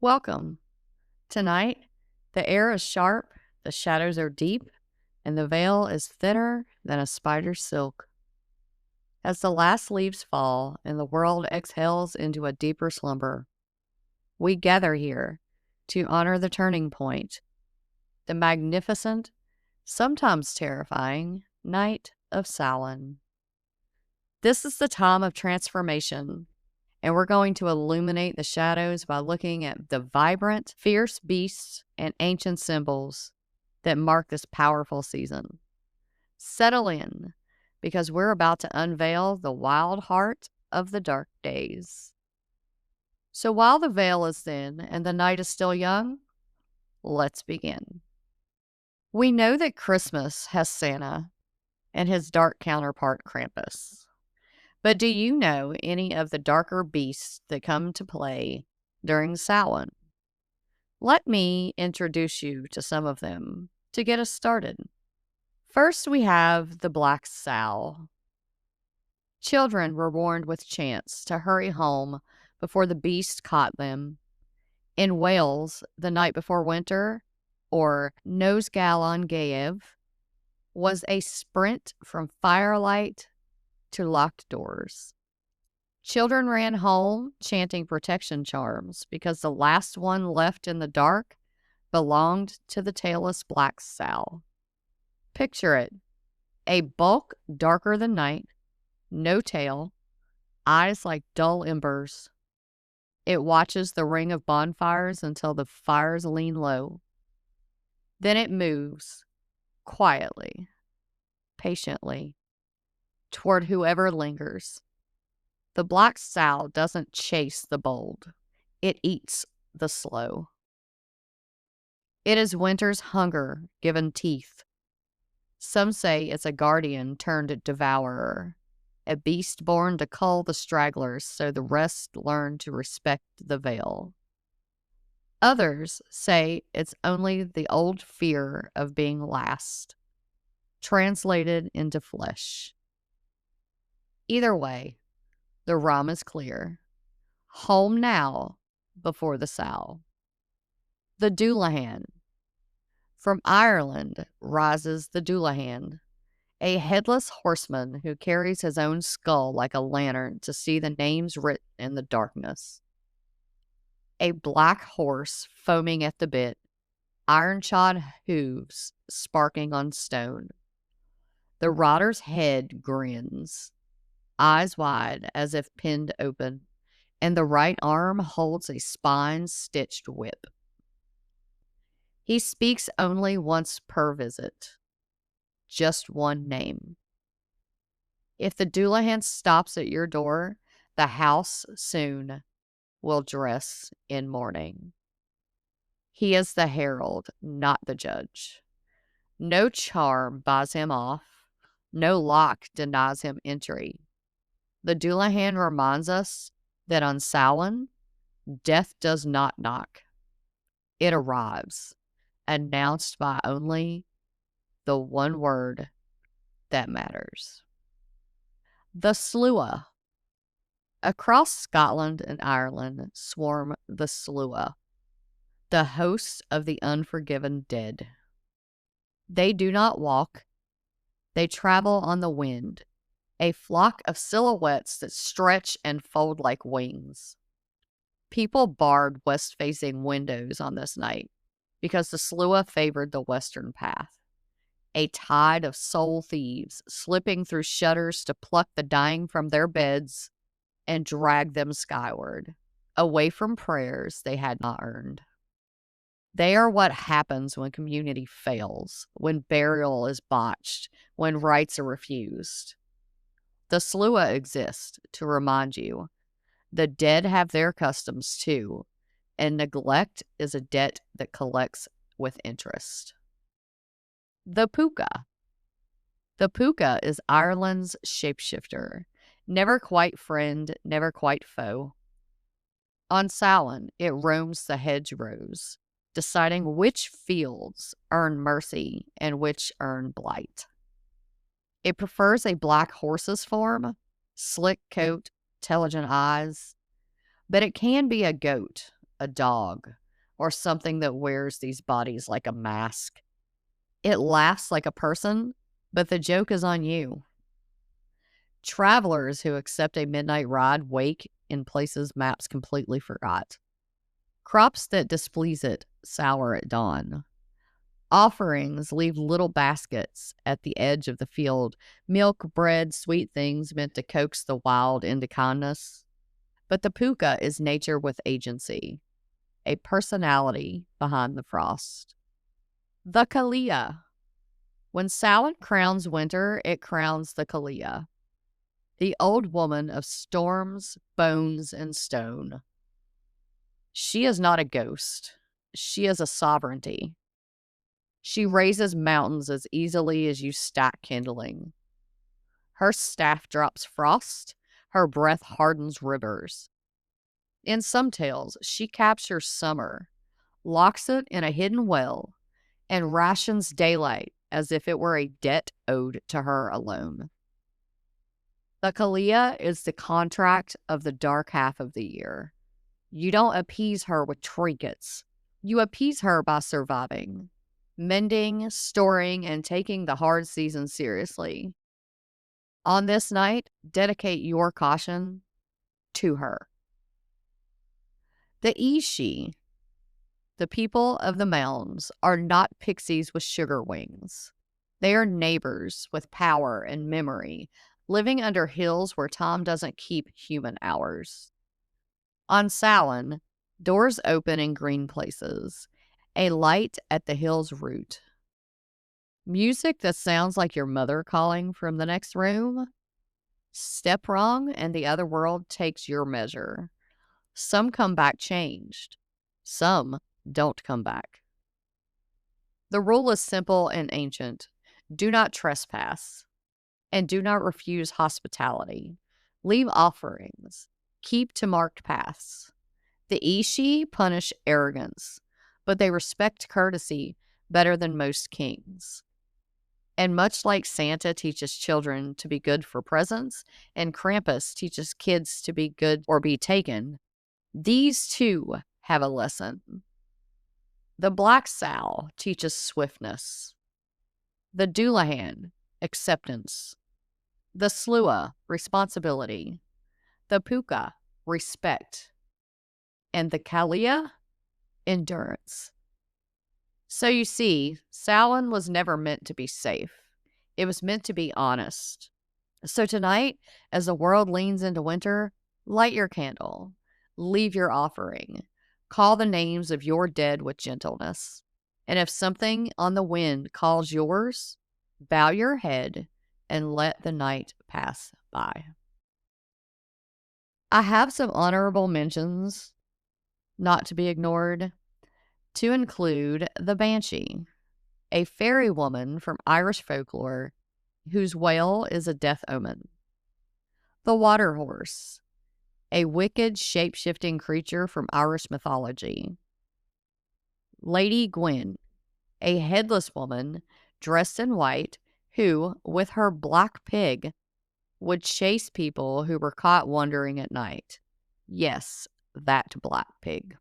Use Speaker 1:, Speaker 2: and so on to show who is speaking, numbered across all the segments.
Speaker 1: Welcome. Tonight, the air is sharp, the shadows are deep, and the veil is thinner than a spider's silk. As the last leaves fall and the world exhales into a deeper slumber, we gather here to honor the turning point, the magnificent, sometimes terrifying night of Samhain. This is the time of transformation, and we're going to illuminate the shadows by looking at the vibrant, fierce beasts and ancient symbols that mark this powerful season. Settle in, because we're about to unveil the wild heart of the dark days. So while the veil is thin and the night is still young, let's begin. We know that Christmas has Santa and his dark counterpart Krampus. But do you know any of the darker beasts that come to play during Samhain? Let me introduce you to some of them to get us started. First, we have the Black Sow. Children were warned with chants to hurry home before the beast caught them. In Wales, the night before winter, or Nos Galan Gaeaf, was a sprint from firelight to locked doors. Children ran home chanting protection charms because the last one left in the dark belonged to the tailless Black Sow. Picture it: a bulk darker than night, no tail, eyes like dull embers. It watches the ring of bonfires until the fires lean low. Then it moves, quietly, patiently, toward whoever lingers. The Black Sow doesn't chase the bold. It eats the slow. It is winter's hunger given teeth. Some say it's a guardian turned devourer, a beast born to cull the stragglers so the rest learn to respect the veil. Others say it's only the old fear of being last, translated into flesh. Either way, the rhyme is clear. Home now before the sow. The Dullahan. From Ireland rises the Dullahan, a headless horseman who carries his own skull like a lantern to see the names written in the darkness. A black horse foaming at the bit, iron-shod hooves sparking on stone. The rider's head grins, eyes wide as if pinned open, and the right arm holds a spine-stitched whip. He speaks only once per visit, just one name. If the Dullahan stops at your door, the house soon will dress in mourning. He is the herald, not the judge. No charm buys him off, no lock denies him entry. The Dullahan reminds us that on Samhain, death does not knock. It arrives, announced by only the one word that matters. The Slua. Across Scotland and Ireland swarm the Slua, the hosts of the unforgiven dead. They do not walk, they travel on the wind, a flock of silhouettes that stretch and fold like wings. People barred west-facing windows on this night because the Slua favored the western path. A tide of soul thieves slipping through shutters to pluck the dying from their beds and drag them skyward, away from prayers they had not earned. They are what happens when community fails, when burial is botched, when rites are refused. The Slua exist to remind you the dead have their customs too, and neglect is a debt that collects with interest. The Puka. The Puka is Ireland's shapeshifter, never quite friend, never quite foe. On Samhain, it roams the hedgerows, deciding which fields earn mercy and which earn blight. It prefers a black horse's form, slick coat, intelligent eyes, but it can be a goat, a dog, or something that wears these bodies like a mask. It laughs like a person, but the joke is on you. Travelers who accept a midnight ride wake in places maps completely forgot. Crops that displease it sour at dawn. Offerings leave little baskets at the edge of the field, milk, bread, sweet things meant to coax the wild into kindness. But the puka is nature with agency, a personality behind the frost. The Kalia. When Samhain crowns winter, it crowns the Kalia, the old woman of storms, bones, and stone. She is not a ghost. She is a sovereignty. She raises mountains as easily as you stack kindling. Her staff drops frost. Her breath hardens rivers. In some tales, she captures summer, locks it in a hidden well, and rations daylight as if it were a debt owed to her alone. The Kalia is the contract of the dark half of the year. You don't appease her with trinkets. You appease her by surviving, mending, storing, and taking the hard season seriously. On this night, dedicate your caution to her. The Ishi, the people of the mounds, are not pixies with sugar wings. They are neighbors with power and memory, living under hills where time doesn't keep human hours. On Samhain, doors open in green places, a light at the hill's root. Music that sounds like your mother calling from the next room. Step wrong and the other world takes your measure. Some come back changed. Some don't come back. The rule is simple and ancient. Do not trespass, and do not refuse hospitality. Leave offerings. Keep to marked paths. The Ishi punish arrogance, but they respect courtesy better than most kings. And much like Santa teaches children to be good for presents, and Krampus teaches kids to be good or be taken, these too have a lesson. The Black Sow teaches swiftness. The Doulahan, acceptance. The Slua, responsibility. The Puka, respect. And the Kalia, endurance. So you see, Samhain was never meant to be safe. It was meant to be honest. So tonight, as the world leans into winter, light your candle. Leave your offering. Call the names of your dead with gentleness. And if something on the wind calls yours, bow your head and let the night pass by. I have some honorable mentions, not to be ignored, to include the Banshee, a fairy woman from Irish folklore whose wail is a death omen. The Water Horse, a wicked shape-shifting creature from Irish mythology. Lady Gwyn, a headless woman dressed in white who, with her black pig, would chase people who were caught wandering at night. Yes, that black pig.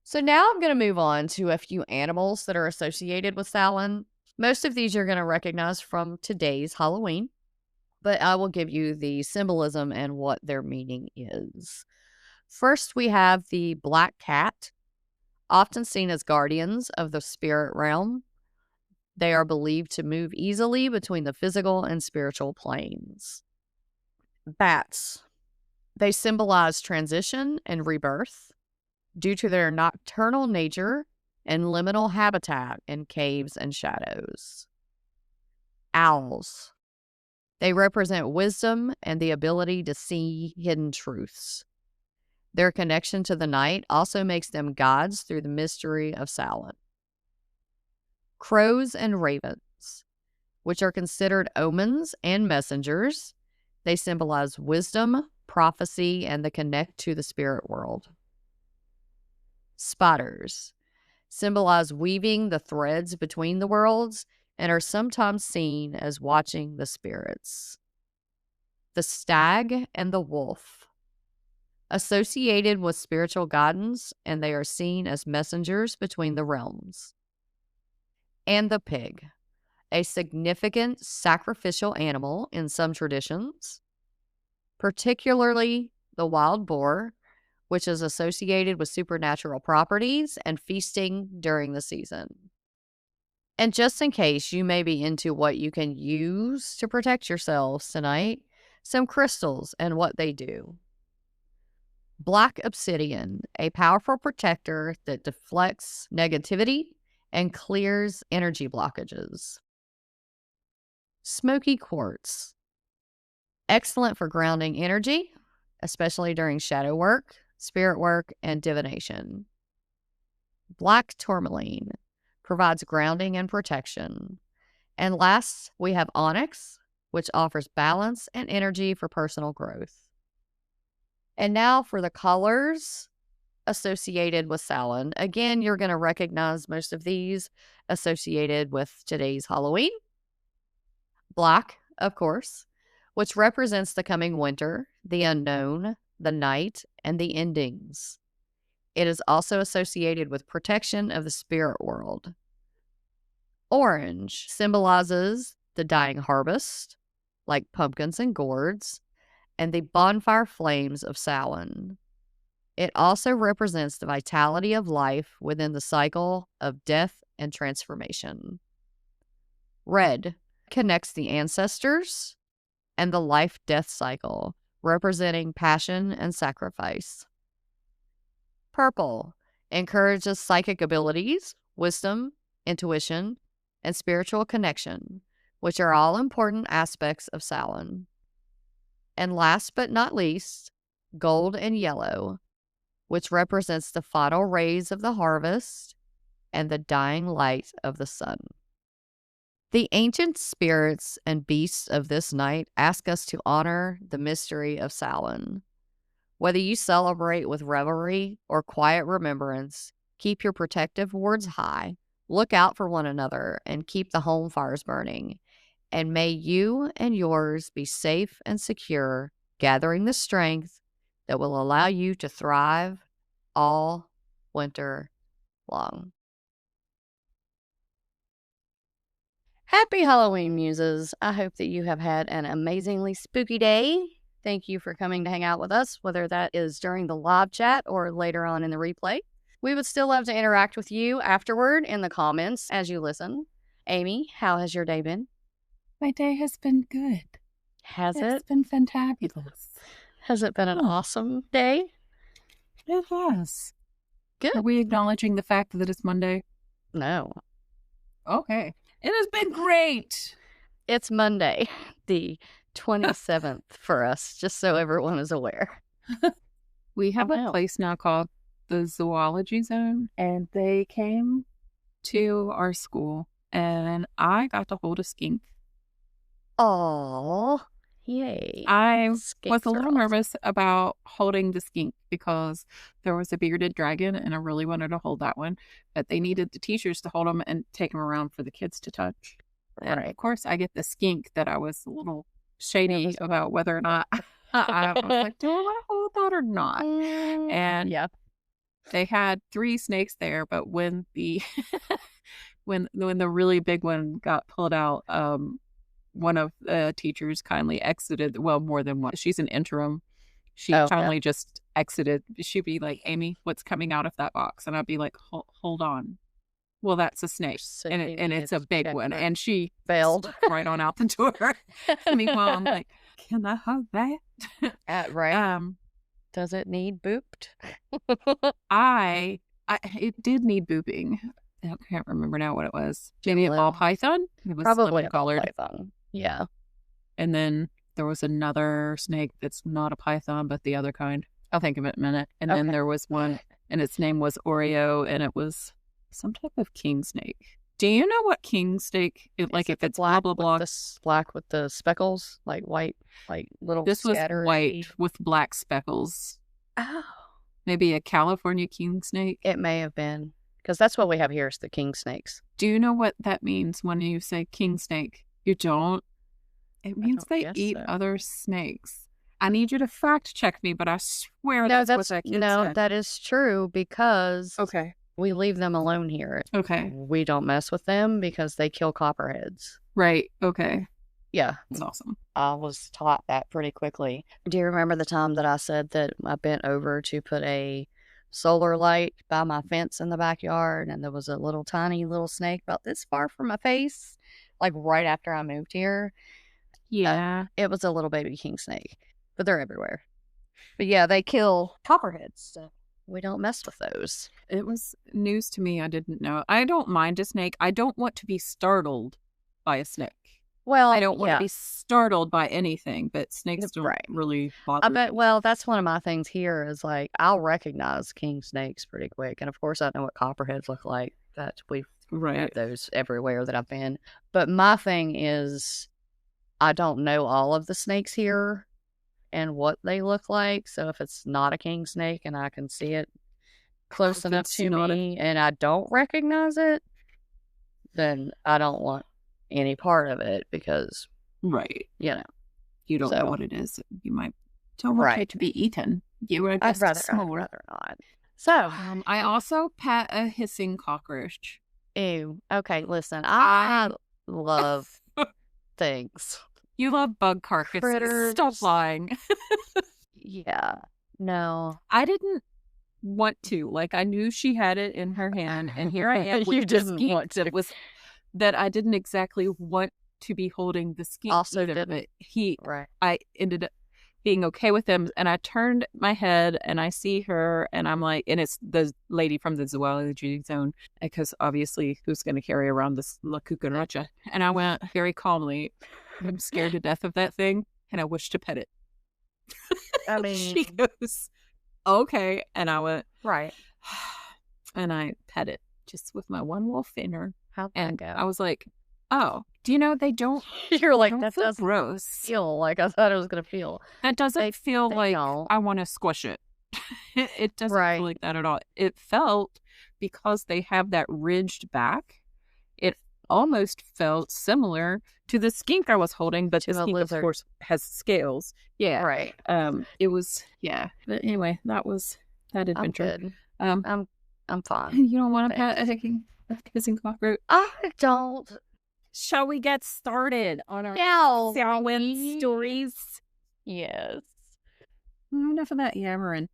Speaker 1: So now I'm going to move on to a few animals that are associated with Samhain. Most of these you're going to recognize from today's Halloween, but I will give you the symbolism and what their meaning is. First, we have the black cat, often seen as guardians of the spirit realm. They are believed to move easily between the physical and spiritual planes. Bats. They symbolize transition and rebirth due to their nocturnal nature and liminal habitat in caves and shadows. Owls. They represent wisdom and the ability to see hidden truths. Their connection to the night also makes them gods through the mystery of Samhain. Crows and ravens, which are considered omens and messengers. They symbolize wisdom, prophecy, and the connect to the spirit world. Spiders symbolize weaving the threads between the worlds and are sometimes seen as watching the spirits. The stag and the wolf. associated with spiritual guidance, and they are seen as messengers between the realms. And the pig, a significant sacrificial animal in some traditions, particularly the wild boar, which is associated with supernatural properties and feasting during the season. And just in case you may be into what you can use to protect yourselves tonight, some crystals and what they do. Black obsidian, a powerful protector that deflects negativity and clears energy blockages. Smoky quartz, excellent for grounding energy, especially during shadow work, spirit work, and divination. Black tourmaline provides grounding and protection. And last, we have onyx, which offers balance and energy for personal growth. And now for the colors associated with Samhain. Again, you're going to recognize most of these associated with today's Halloween. Black, of course, which represents the coming winter, the unknown, the night, and the endings. It is also associated with protection of the spirit world. Orange symbolizes the dying harvest, like pumpkins and gourds, and the bonfire flames of Samhain. It also represents the vitality of life within the cycle of death and transformation. Red connects the ancestors and the life-death cycle, representing passion and sacrifice. Purple encourages psychic abilities, wisdom, intuition, and spiritual connection, which are all important aspects of Samhain. And last but not least, gold and yellow, which represents the final rays of the harvest and the dying light of the sun. The ancient spirits and beasts of this night ask us to honor the mystery of Samhain. Whether you celebrate with revelry or quiet remembrance, keep your protective wards high, look out for one another, and keep the home fires burning. And may you and yours be safe and secure, gathering the strength that will allow you to thrive all winter long. Happy Halloween, Muses. I hope that you have had an amazingly spooky day. Thank you for coming to hang out with us, whether that is during the live chat or later on in the replay. We would still love to interact with you afterward in the comments as you listen. Amy, how has your day been?
Speaker 2: My day has been good.
Speaker 1: Has it?
Speaker 2: It's been fantabulous.
Speaker 1: Has it been an awesome day?
Speaker 2: It has.
Speaker 1: Good.
Speaker 2: Are we acknowledging the fact that it's Monday?
Speaker 1: No.
Speaker 2: Okay. It has been great.
Speaker 1: It's Monday, the 27th for us, just so everyone is aware.
Speaker 2: We have a place now called the Zoology Zone, and they came to our school, and I got to hold a skink.
Speaker 1: Oh, yay.
Speaker 2: I was a little nervous about holding the skink because there was a bearded dragon and I really wanted to hold that one, but they needed the teachers to hold them and take them around for the kids to touch. And of course, I get the skink that I was a little shady about whether or not I was like, do I want to hold that or not? And they had 3 snakes there, but when the when the really big one got pulled out, one of the teachers kindly exited. Well, more than one. She's an interim. She kindly just exited. She'd be like, Amy, what's coming out of that box? And I'd be like, hold on. Well, that's a snake. And it's a big one. And she
Speaker 1: failed
Speaker 2: right on out the door. Meanwhile, I'm like, can I have that?
Speaker 1: Right. Does it need booped?
Speaker 2: It did need booping. I can't remember now what it was. Maybe a ball python? It was
Speaker 1: probably a
Speaker 2: colored
Speaker 1: python. Yeah.
Speaker 2: And then there was another snake that's not a python, but the other kind. I'll think of it in a minute. And then there was one, and its name was Oreo, and it was some type of king snake. Do you know what king snake? Like if it's
Speaker 1: black,
Speaker 2: blah blah blah.
Speaker 1: Black with the speckles, like white, like little.
Speaker 2: This was white with black speckles.
Speaker 1: Oh.
Speaker 2: Maybe a California king snake.
Speaker 1: It may have been. Because that's what we have here is the king snakes.
Speaker 2: Do you know what that means when you say king snake? You don't? It means they eat other snakes. I need you to fact check me, but I swear
Speaker 1: No,
Speaker 2: that's what that kid said.
Speaker 1: that is true because
Speaker 2: Okay.
Speaker 1: we leave them alone here.
Speaker 2: Okay.
Speaker 1: We don't mess with them because they kill copperheads.
Speaker 2: Right. Okay.
Speaker 1: Yeah,
Speaker 2: That's awesome.
Speaker 1: I was taught that pretty quickly. Do you remember the time that I said that I bent over to put a solar light by my fence in the backyard and there was a little tiny little snake about this far from my face, like right after I moved here?
Speaker 2: Yeah.
Speaker 1: It was a little baby king snake, but they're everywhere. But yeah, they kill copperheads. So we don't mess with those.
Speaker 2: It was news to me. I didn't know. I don't mind a snake. I don't want to be startled by a snake.
Speaker 1: Well,
Speaker 2: I don't want
Speaker 1: yeah.
Speaker 2: to be startled by anything, but snakes don't
Speaker 1: Right.
Speaker 2: really
Speaker 1: I
Speaker 2: bother
Speaker 1: bet,
Speaker 2: me.
Speaker 1: well, that's one of my things here is like, I'll recognize king snakes pretty quick. And of course, I know what copperheads look like. That we've had
Speaker 2: Right.
Speaker 1: those everywhere that I've been. But my thing is, I don't know all of the snakes here and what they look like. So if it's not a king snake and I can see it close
Speaker 2: If
Speaker 1: enough
Speaker 2: it's
Speaker 1: to
Speaker 2: not a-
Speaker 1: me and I don't recognize it, then I don't want any part of it because,
Speaker 2: Right.
Speaker 1: you know,
Speaker 2: You don't
Speaker 1: So-
Speaker 2: know what it is. You might don't want
Speaker 1: Right.
Speaker 2: it to be eaten. You would
Speaker 1: I'd rather
Speaker 2: smell it.
Speaker 1: not. So,
Speaker 2: I also pet a hissing cockroach.
Speaker 1: ew. Okay, listen, I love things.
Speaker 2: You love bug carcasses.
Speaker 1: Critters.
Speaker 2: Stop lying.
Speaker 1: Yeah. No.
Speaker 2: I didn't want to. Like, I knew she had it in her hand, and here I am with
Speaker 1: You
Speaker 2: the
Speaker 1: didn't
Speaker 2: skink
Speaker 1: want to.
Speaker 2: that I didn't exactly want to be holding the skink.
Speaker 1: Also
Speaker 2: either,
Speaker 1: didn't.
Speaker 2: but
Speaker 1: Right.
Speaker 2: I ended up being okay with him, and I turned my head and I see her, and I'm like, and it's the lady from the zoology zone, because obviously who's going to carry around this La Cucaracha? And I went very calmly, I'm scared to death of that thing, and I wish to pet it.
Speaker 1: I
Speaker 2: She
Speaker 1: mean,
Speaker 2: goes, okay, and I went,
Speaker 1: right.
Speaker 2: and I pet it just with my one little finger,
Speaker 1: How'd that
Speaker 2: and
Speaker 1: go?
Speaker 2: I was like, oh, do you know they don't
Speaker 1: You're like,
Speaker 2: don't
Speaker 1: that
Speaker 2: feel
Speaker 1: doesn't
Speaker 2: gross.
Speaker 1: feel like I thought it was going to feel.
Speaker 2: That doesn't feel
Speaker 1: they
Speaker 2: like
Speaker 1: don't.
Speaker 2: I want to squish it. It doesn't
Speaker 1: Right.
Speaker 2: feel like that at all. It felt, because they have that ridged back, it almost felt similar to the skink I was holding, but
Speaker 1: To
Speaker 2: the
Speaker 1: a
Speaker 2: skink,
Speaker 1: lizard.
Speaker 2: of course, has scales. Yeah.
Speaker 1: Right.
Speaker 2: It was, yeah. But anyway, that was that
Speaker 1: I'm
Speaker 2: adventure.
Speaker 1: good.
Speaker 2: Um,
Speaker 1: I'm fine.
Speaker 2: you don't want to pet a hissing cockroach?
Speaker 1: I don't.
Speaker 2: Shall we get started on our
Speaker 1: Yeah.
Speaker 2: Samhain stories?
Speaker 1: Yes.
Speaker 2: Enough of that yammering.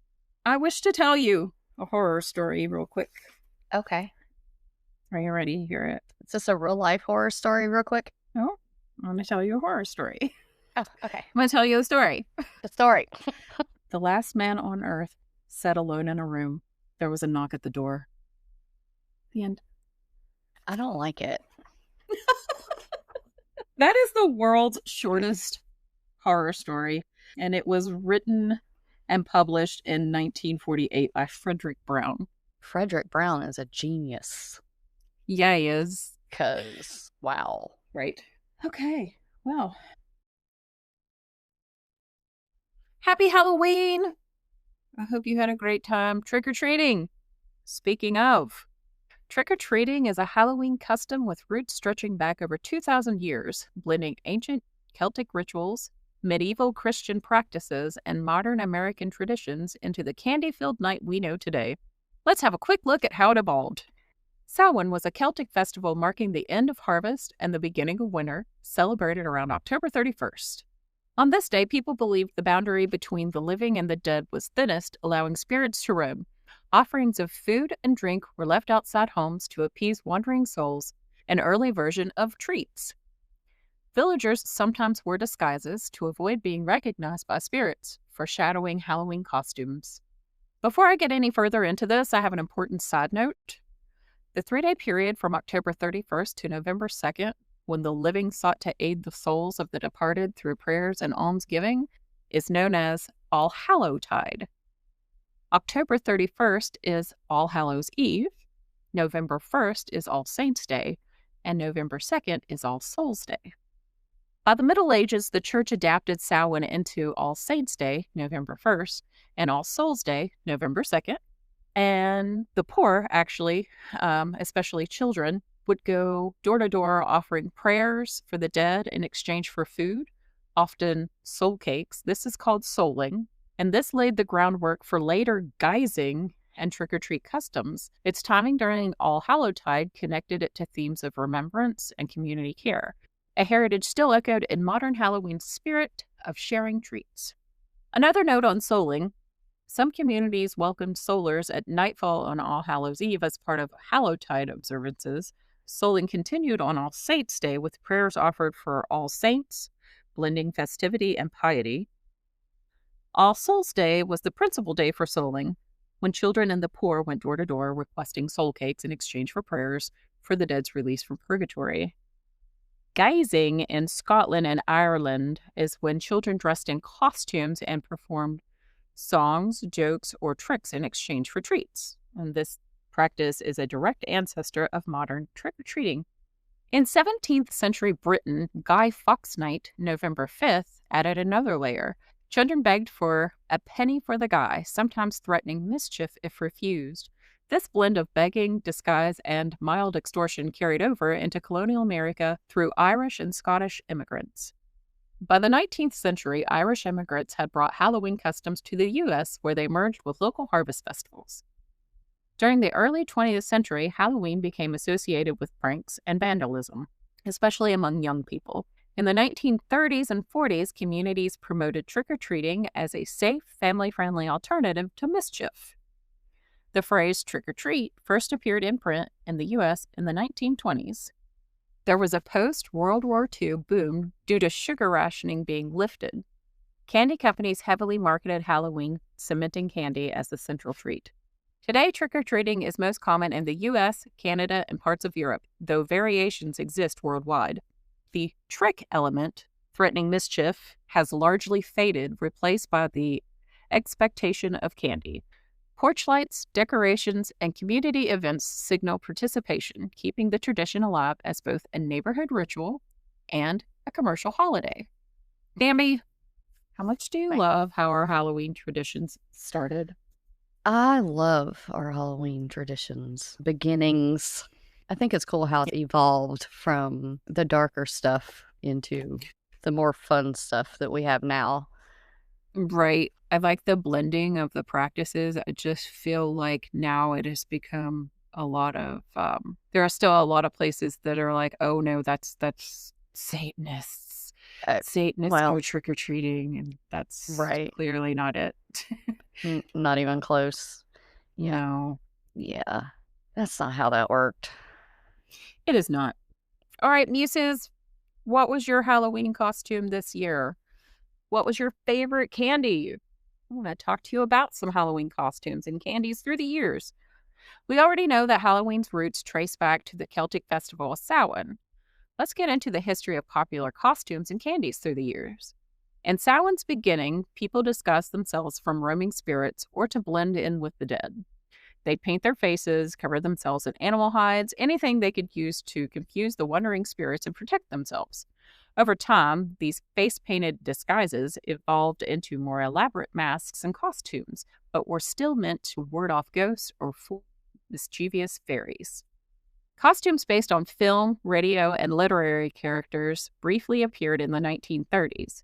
Speaker 2: I wish to tell you a horror story real quick.
Speaker 1: Okay.
Speaker 2: Are you ready to hear it?
Speaker 1: Is this a real life horror story, real quick?
Speaker 2: No, I'm going to tell you a horror story.
Speaker 1: Oh, okay.
Speaker 2: I'm going to tell you a story.
Speaker 1: The story.
Speaker 2: The last man on earth sat alone in a room. There was a knock at the door. The end.
Speaker 1: I don't like it.
Speaker 2: That is the world's shortest horror story, and it was written and published in 1948 by Frederick Brown.
Speaker 1: Frederick Brown is a genius.
Speaker 2: Yeah, he is.
Speaker 1: Because, wow.
Speaker 2: Right. Okay. Well. Happy Halloween! I hope you had a great time trick-or-treating. Speaking of, trick-or-treating is a Halloween custom with roots stretching back over 2,000 years, blending ancient Celtic rituals, medieval Christian practices, and modern American traditions into the candy-filled night we know today. Let's have a quick look at how it evolved. Samhain was a Celtic festival marking the end of harvest and the beginning of winter, celebrated around October 31st. On this day, people believed the boundary between the living and the dead was thinnest, allowing spirits to roam. Offerings of food and drink were left outside homes to appease wandering souls, an early version of treats. Villagers sometimes wore disguises to avoid being recognized by spirits, foreshadowing Halloween costumes. Before I get any further into this, I have an important side note. The 3-day period from October 31st to November 2nd, when the living sought to aid the souls of the departed through prayers and almsgiving, is known as All Hallowtide. October 31st is All Hallows Eve, November 1st is All Saints' Day, and November 2nd is All Souls' Day. By the Middle Ages, the Church adapted Samhain into All Saints' Day, November 1st, and All Souls' Day, November 2nd. And the poor, actually, especially children, would go door to door offering prayers for the dead in exchange for food, often soul cakes. This is called souling, and this laid the groundwork for later guising and trick-or-treat customs. Its timing during All Hallowtide connected it to themes of remembrance and community care, a heritage still echoed in modern Halloween's spirit of sharing treats. Another note on souling: some communities welcomed soulers at nightfall on All Hallows' Eve as part of Hallowtide observances. Souling continued on All Saints' Day with prayers offered for all saints, blending festivity and piety. All Souls' Day was the principal day for souling, when children and the poor went door to door requesting soul cakes in exchange for prayers for the dead's release from purgatory. Guising in Scotland and Ireland is when children dressed in costumes and performed songs, jokes, or tricks in exchange for treats. And this practice is a direct ancestor of modern trick-or-treating. In 17th century Britain, Guy Fawkes Night, November 5th, added another layer. Children begged for a penny for the guy, sometimes threatening mischief if refused. This blend of begging, disguise, and mild extortion carried over into colonial America through Irish and Scottish immigrants. By the 19th century, Irish immigrants had brought Halloween customs to the U.S., where they merged with local harvest festivals. During the early 20th century, Halloween became associated with pranks and vandalism, especially among young people. In the 1930s and 40s, communities promoted trick-or-treating as a safe, family-friendly alternative to mischief. The phrase trick-or-treat first appeared in print in the U.S. in the 1920s. There was a post-World War II boom due to sugar rationing being lifted. Candy companies heavily marketed Halloween, cementing candy as the central treat. Today, trick-or-treating is most common in the U.S., Canada, and parts of Europe, though variations exist worldwide. The trick element, threatening mischief, has largely faded, replaced by the expectation of candy. Porch lights, decorations, and community events signal participation, keeping the tradition alive as both a neighborhood ritual and a commercial holiday. Bambi, how much do you love how our Halloween traditions started?
Speaker 1: I love our Halloween traditions, beginnings. I think it's cool how it evolved from the darker stuff into the more fun stuff that we have now.
Speaker 2: Right. I like the blending of the practices. I just feel like now it has become a lot of, there are still a lot of places that are like, oh no, that's Satanists. Satanists go trick-or-treating, and that's
Speaker 1: right.
Speaker 2: clearly not it.
Speaker 1: Not even close.
Speaker 2: No.
Speaker 1: Yeah. That's not how that worked.
Speaker 2: It is not. All right, Muses, what was your Halloween costume this year? What was your favorite candy? I want to talk to you about some Halloween costumes and candies through the years. We already know that Halloween's roots trace back to the Celtic festival of Samhain. Let's get into the history of popular costumes and candies through the years. In Samhain's beginning, people disguised themselves from roaming spirits or to blend in with the dead. They'd paint their faces, cover themselves in animal hides, anything they could use to confuse the wandering spirits and protect themselves. Over time, these face-painted disguises evolved into more elaborate masks and costumes, but were still meant to ward off ghosts or fool mischievous fairies. Costumes based on film, radio, and literary characters briefly appeared in the 1930s.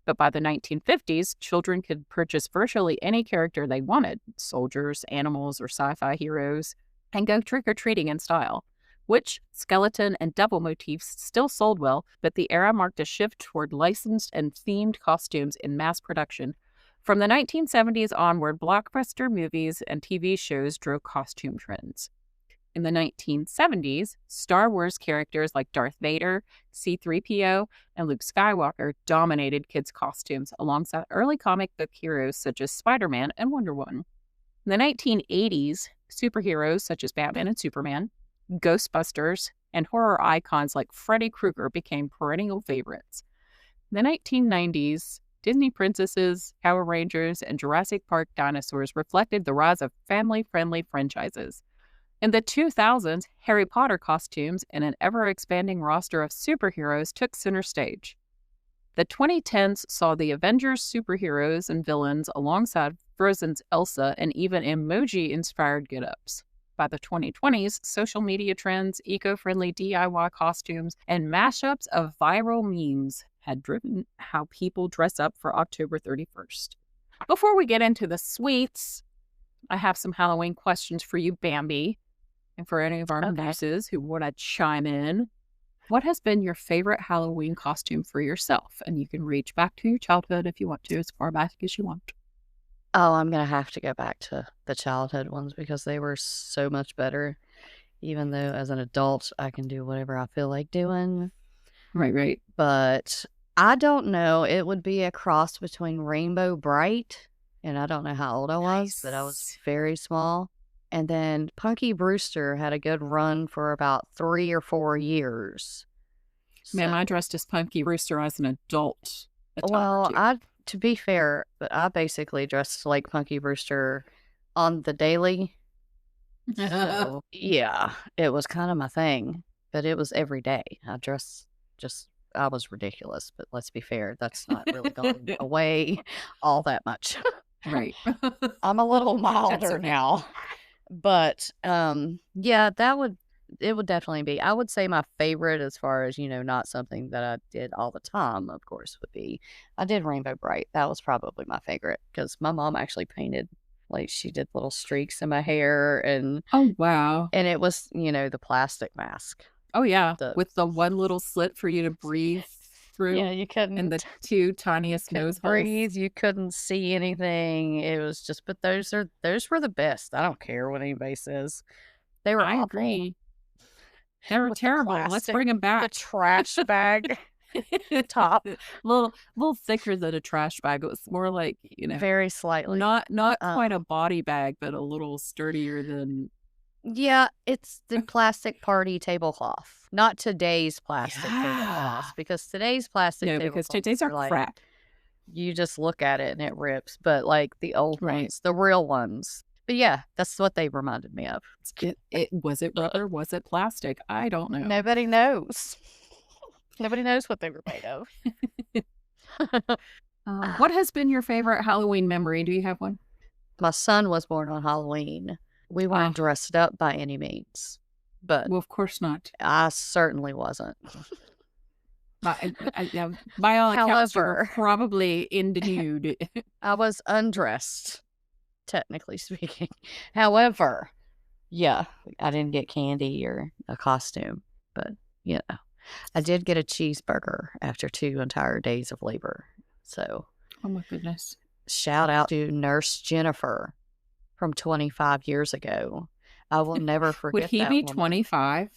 Speaker 2: But by the 1950s, children could purchase virtually any character they wanted, soldiers, animals, or sci-fi heroes, and go trick-or-treating in style. Witch, skeleton, and devil motifs still sold well, but the era marked a shift toward licensed and themed costumes in mass production. From the 1970s onward, blockbuster movies and TV shows drove costume trends. In the 1970s, Star Wars characters like Darth Vader, C-3PO, and Luke Skywalker dominated kids' costumes alongside early comic book heroes such as Spider-Man and Wonder Woman. In the 1980s, superheroes such as Batman and Superman, Ghostbusters, and horror icons like Freddy Krueger became perennial favorites. In the 1990s, Disney princesses, Power Rangers, and Jurassic Park dinosaurs reflected the rise of family-friendly franchises. In the 2000s, Harry Potter costumes and an ever-expanding roster of superheroes took center stage. The 2010s saw the Avengers superheroes and villains alongside Frozen's Elsa and even emoji-inspired get-ups. By the 2020s, social media trends, eco-friendly DIY costumes, and mashups of viral memes had driven how people dress up for October 31st. Before we get into the sweets, I have some Halloween questions for you, Bambi, and for any of our muses who want to chime in. What has been your favorite Halloween costume for yourself? And you can reach back to your childhood if you want to, as far back as you want.
Speaker 1: Oh, I'm going to have to go back to the childhood ones because they were so much better. Even though as an adult, I can do whatever I feel like doing.
Speaker 2: Right.
Speaker 1: But I don't know. It would be a cross between Rainbow Bright, and I don't know how old I was, but I was very small. And then Punky Brewster had a good run for about 3 or 4 years.
Speaker 2: Man, I dressed as Punky Brewster as an adult.
Speaker 1: Well, to be fair, but I basically dressed like Punky Brewster on the daily. So, yeah, it was kind of my thing, but it was every day. I was ridiculous, but let's be fair, that's not really gone away all that much.
Speaker 2: Right.
Speaker 1: I'm a little milder now. But yeah, it would definitely be. I would say my favorite as far as, not something that I did all the time, of course, would be I did Rainbow Bright. That was probably my favorite because my mom actually painted, like she did little streaks in my hair and
Speaker 2: oh wow.
Speaker 1: And it was, the plastic mask.
Speaker 2: Oh yeah. With the one little slit for you to breathe through.
Speaker 1: Yeah, you couldn't.
Speaker 2: And the two tiniest nose
Speaker 1: breathe.
Speaker 2: holes.
Speaker 1: You couldn't see anything. It was just, but those were the best. I don't care what anybody says. They were awful.
Speaker 2: Agree. They were terrible. Let's bring them back.
Speaker 1: The trash bag top.
Speaker 2: little thicker than a trash bag. It was more like,
Speaker 1: very slightly.
Speaker 2: Not quite a body bag, but a little sturdier than.
Speaker 1: Yeah, it's the plastic party tablecloth. Not today's plastic tablecloths. Because today's plastic tablecloths.
Speaker 2: Because today's are
Speaker 1: like,
Speaker 2: crap.
Speaker 1: You just look at it and it rips. But like the old ones, the real ones. But yeah, that's what they reminded me of.
Speaker 2: Was it rubber? Was it plastic? I don't know.
Speaker 1: Nobody knows. Nobody knows what they were made of.
Speaker 2: What has been your favorite Halloween memory? Do you have one?
Speaker 1: My son was born on Halloween. We weren't dressed up by any means. But
Speaker 2: well, of course not.
Speaker 1: I certainly wasn't.
Speaker 2: By all accounts, you were probably in the nude.
Speaker 1: I was undressed, technically speaking. However, yeah, I didn't get candy or a costume, but I did get a cheeseburger after 2 entire days of labor. So,
Speaker 2: oh my goodness!
Speaker 1: Shout out to Nurse Jennifer from 25 years ago. I will never forget.
Speaker 2: Would he be 25?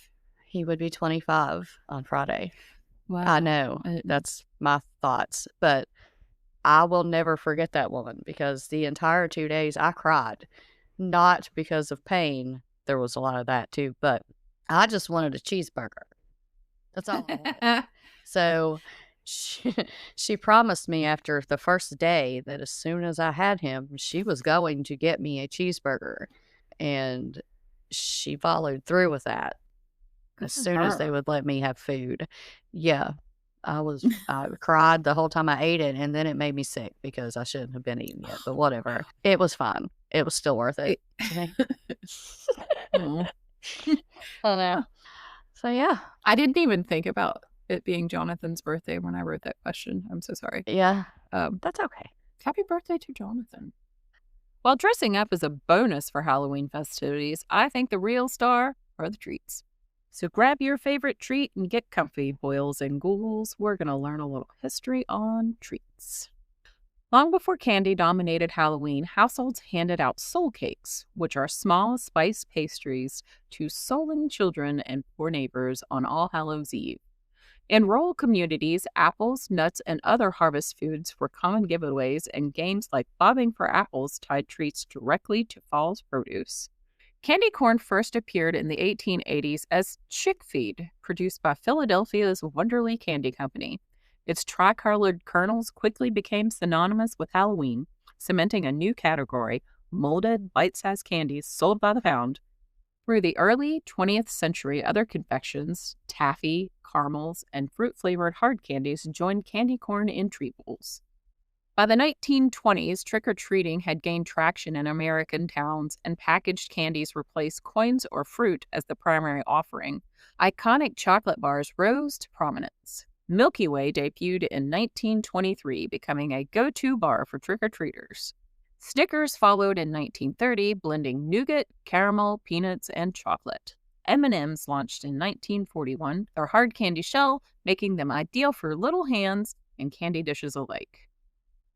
Speaker 1: He would be 25 on Friday.
Speaker 2: Wow.
Speaker 1: I know. That's my thoughts, but I will never forget that woman because the entire 2 days I cried, not because of pain. There was a lot of that too, but I just wanted a cheeseburger. That's all I wanted. So she promised me after the first day that as soon as I had him, she was going to get me a cheeseburger. And she followed through with that as soon as they would let me have food. Yeah. I cried the whole time I ate it, and then it made me sick because I shouldn't have been eating it, but whatever. It was fine. It was still worth it. I know. So, yeah.
Speaker 2: I didn't even think about it being Jonathan's birthday when I wrote that question. I'm so sorry.
Speaker 1: Yeah. That's okay.
Speaker 2: Happy birthday to Jonathan. While dressing up is a bonus for Halloween festivities, I think the real star are the treats. So grab your favorite treat and get comfy, boils and ghouls. We're going to learn a little history on treats. Long before candy dominated Halloween, households handed out soul cakes, which are small spiced pastries to souling children and poor neighbors on All Hallows Eve. In rural communities, apples, nuts, and other harvest foods were common giveaways, and games like bobbing for apples tied treats directly to fall's produce. Candy corn first appeared in the 1880s as chick feed, produced by Philadelphia's Wonderly Candy Company. Its tricolored kernels quickly became synonymous with Halloween, cementing a new category, molded, bite-sized candies sold by the pound. Through the early 20th century, other confections, taffy, caramels, and fruit-flavored hard candies joined candy corn in treat bowls. By the 1920s, trick-or-treating had gained traction in American towns, and packaged candies replaced coins or fruit as the primary offering. Iconic chocolate bars rose to prominence. Milky Way debuted in 1923, becoming a go-to bar for trick-or-treaters. Snickers followed in 1930, blending nougat, caramel, peanuts, and chocolate. M&M's launched in 1941, their hard candy shell making them ideal for little hands and candy dishes alike.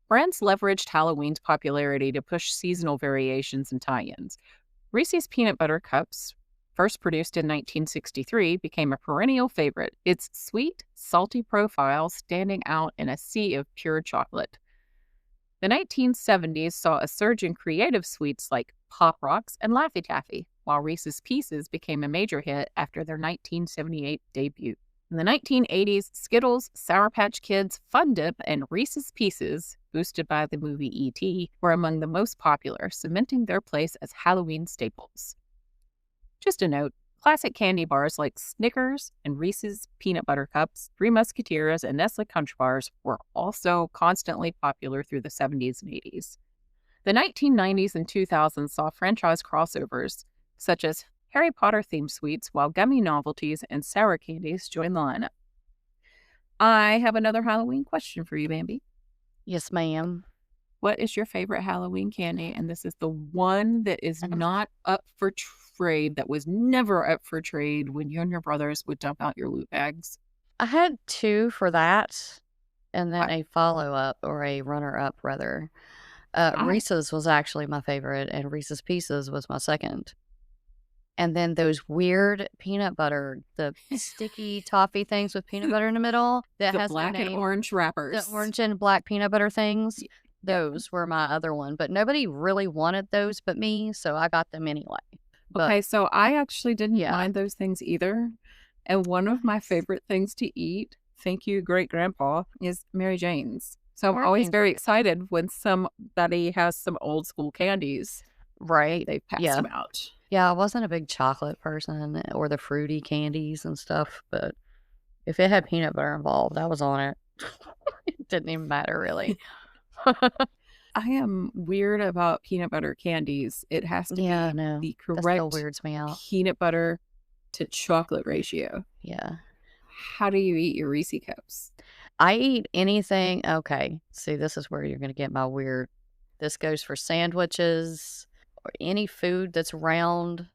Speaker 2: Brands leveraged Halloween's popularity to push seasonal variations and tie-ins. Reese's Peanut Butter Cups, first produced in 1963, became a perennial favorite, its sweet, salty profile standing out in a sea of pure chocolate. The 1970s saw a surge in creative sweets like Pop Rocks and Laffy Taffy, while Reese's Pieces became a major hit after their 1978 debut. In the 1980s, Skittles, Sour Patch Kids, Fun Dip, and Reese's Pieces, boosted by the movie E.T., were among the most popular, cementing their place as Halloween staples. Just a note, classic candy bars like Snickers and Reese's Peanut Butter Cups, Three Musketeers, and Nestle Crunch Bars were also constantly popular through the 70s and 80s. The 1990s and 2000s saw franchise crossovers, such as Harry Potter-themed sweets, while gummy novelties and sour candies joined the lineup. I have another Halloween question for you, Bambi.
Speaker 1: Yes, ma'am.
Speaker 2: What is your favorite Halloween candy? And this is the one that is not up for trade, that was never up for trade when you and your brothers would dump out your loot bags.
Speaker 1: I had 2 for that, and then a follow-up, or a runner-up, rather. Reese's was actually my favorite, and Reese's Pieces was my second. And then those weird peanut butter, the sticky toffee things with peanut butter in the middle that
Speaker 2: The
Speaker 1: has no
Speaker 2: black and
Speaker 1: name.
Speaker 2: orange wrappers.
Speaker 1: The orange and black peanut butter things. Those were my other one, but nobody really wanted those but me, so I got them anyway.
Speaker 2: Okay, so I actually didn't mind those things either. And one of my favorite things to eat, thank you, great grandpa, is Mary Jane's. So I'm always very excited when somebody has some old school candies.
Speaker 1: Right.
Speaker 2: They've passed them out.
Speaker 1: Yeah, I wasn't a big chocolate person or the fruity candies and stuff, but if it had peanut butter involved, I was on it. It didn't even matter, really.
Speaker 2: I am weird about peanut butter candies. It has to be the correct
Speaker 1: that still weirds me out.
Speaker 2: peanut butter to chocolate ratio.
Speaker 1: Yeah.
Speaker 2: How do you eat your Reese Cups?
Speaker 1: I eat anything. Okay. See, this is where you're going to get my weird. This goes for sandwiches or any food that's round.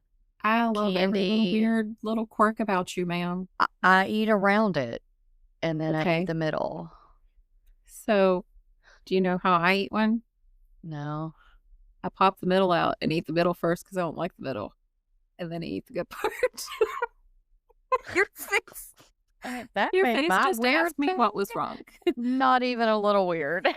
Speaker 2: I love every weird little quirk about you, ma'am.
Speaker 1: I eat around it, and then I eat the middle.
Speaker 2: So, do you know how I eat one?
Speaker 1: No.
Speaker 2: I pop the middle out and eat the middle first because I don't like the middle. And then I eat the good part. Your face. Your face just asked me what was wrong.
Speaker 1: Not even a little weird.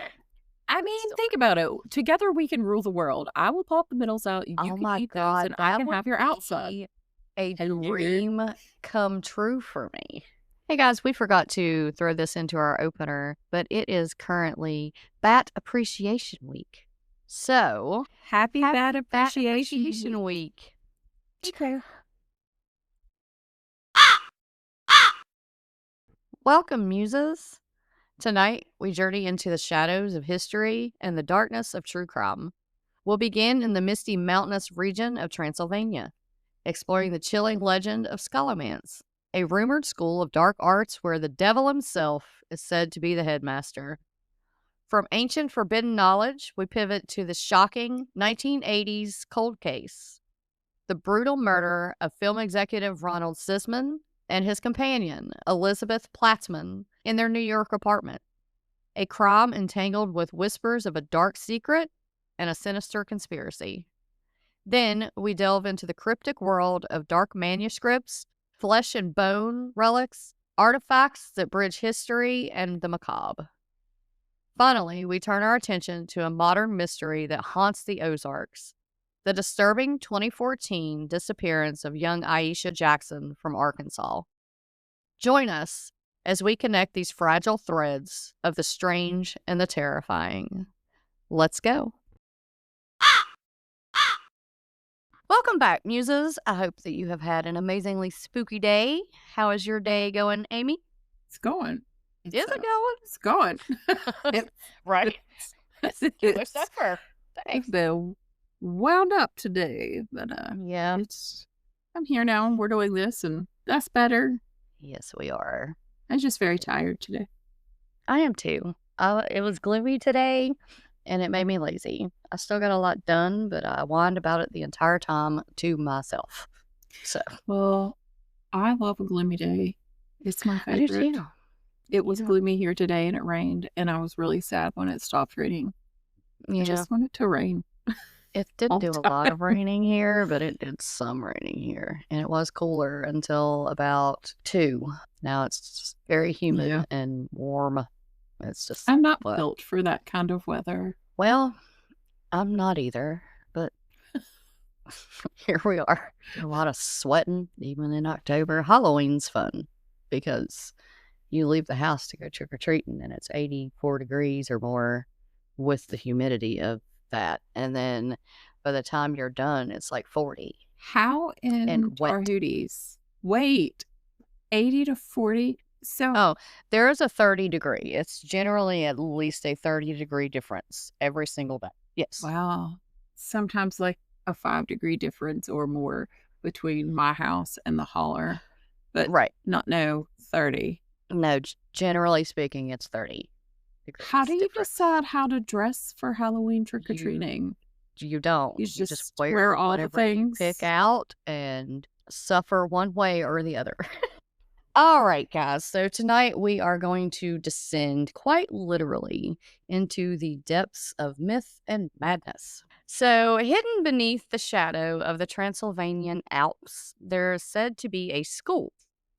Speaker 2: I mean, think about it. Together we can rule the world. I will pop the middles out. You can eat those, and I can have your outside.
Speaker 1: A dream come true for me. Hey guys, we forgot to throw this into our opener, but it is currently Bat Appreciation Week. So,
Speaker 2: happy Bat
Speaker 1: Appreciation Week.
Speaker 2: Okay.
Speaker 1: Welcome, muses. Tonight, we journey into the shadows of history and the darkness of true crime. We'll begin in the misty mountainous region of Transylvania, exploring the chilling legend of Scholomance, a rumored school of dark arts where the devil himself is said to be the headmaster. From ancient forbidden knowledge, we pivot to the shocking 1980s cold case, the brutal murder of film executive Ronald Sisman and his companion, Elizabeth Platzman, in their New York apartment. A crime entangled with whispers of a dark secret and a sinister conspiracy. Then we delve into the cryptic world of dark manuscripts, flesh and bone relics, artifacts that bridge history and the macabre. Finally, we turn our attention to a modern mystery that haunts the Ozarks, the disturbing 2014 disappearance of young Aisha Jackson from Arkansas. Join us as we connect these fragile threads of the strange and the terrifying. Let's go. Welcome back, muses. I hope that you have had an amazingly spooky day. How is your day going, Amy?
Speaker 2: It's going.
Speaker 1: Is it going?
Speaker 2: It's going.
Speaker 1: Right.
Speaker 2: It's
Speaker 1: Thanks.
Speaker 2: been wound up today, but
Speaker 1: yeah,
Speaker 2: I'm here now and we're doing this, and that's better.
Speaker 1: Yes, we are.
Speaker 2: I'm just very tired today.
Speaker 1: I am too. It was gloomy today, and it made me lazy. I still got a lot done, but I whined about it the entire time to myself. So
Speaker 2: Well, I love a gloomy day. It's my
Speaker 1: I do
Speaker 2: favorite.
Speaker 1: too.
Speaker 2: It
Speaker 1: You
Speaker 2: was
Speaker 1: know,
Speaker 2: gloomy here today and it rained, and I was really sad when it stopped raining. I
Speaker 1: yeah.
Speaker 2: just want it to rain
Speaker 1: It didn't
Speaker 2: all
Speaker 1: do a
Speaker 2: the
Speaker 1: lot
Speaker 2: time.
Speaker 1: of raining here, but it did some raining here, and it was cooler until about 2. Now it's just very humid
Speaker 2: Yeah.
Speaker 1: and warm. It's just
Speaker 2: I'm not
Speaker 1: what?
Speaker 2: built for that kind of weather.
Speaker 1: Well, I'm not either, but here we are. A lot of sweating, even in October. Halloween's fun because you leave the house to go trick or treating, and it's 84 degrees or more with the humidity of that. And then by the time you're done, it's like 40
Speaker 2: How
Speaker 1: and
Speaker 2: in
Speaker 1: wet.
Speaker 2: Tarhooties? Wait, 80 to 40? So,
Speaker 1: Oh, there is a 30-degree. It's generally at least a 30-degree difference every single day. Yes.
Speaker 2: wow. Sometimes like a 5-degree difference or more between my house and the holler, but
Speaker 1: Right.
Speaker 2: not no 30.
Speaker 1: No, generally speaking, it's 30
Speaker 2: How do
Speaker 1: degrees
Speaker 2: you
Speaker 1: difference.
Speaker 2: decide how to dress for Halloween trick or
Speaker 1: You
Speaker 2: treating?
Speaker 1: you don't.
Speaker 2: You
Speaker 1: You just
Speaker 2: just
Speaker 1: wear
Speaker 2: wear all the
Speaker 1: whatever you pick
Speaker 2: things?
Speaker 1: out and suffer one way or the other. All right, guys. So tonight we are going to descend quite literally into the depths of myth and madness. So, hidden beneath the shadow of the Transylvanian Alps, there is said to be a school,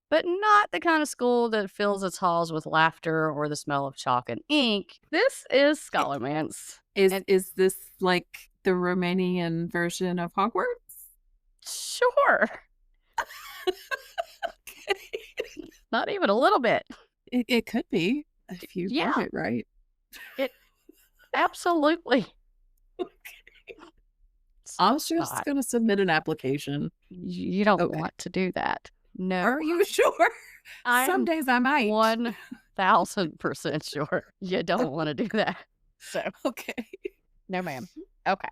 Speaker 1: but not the kind of school that fills its halls with laughter or the smell of chalk and ink. This is
Speaker 2: I
Speaker 1: Scholomance.
Speaker 2: Is
Speaker 1: And
Speaker 2: is this like the Romanian version of Hogwarts?
Speaker 1: sure,
Speaker 2: Okay.
Speaker 1: not even a little bit.
Speaker 2: It could be if you word
Speaker 1: Yeah,
Speaker 2: it right.
Speaker 1: it absolutely. It's
Speaker 2: I was just
Speaker 1: not.
Speaker 2: gonna submit an application.
Speaker 1: You don't
Speaker 2: Okay.
Speaker 1: want to do that. No.
Speaker 2: Are you sure? Some
Speaker 1: I'm
Speaker 2: days I might.
Speaker 1: 1000% sure you don't want to do that. So,
Speaker 2: Okay.
Speaker 1: no, ma'am. Okay.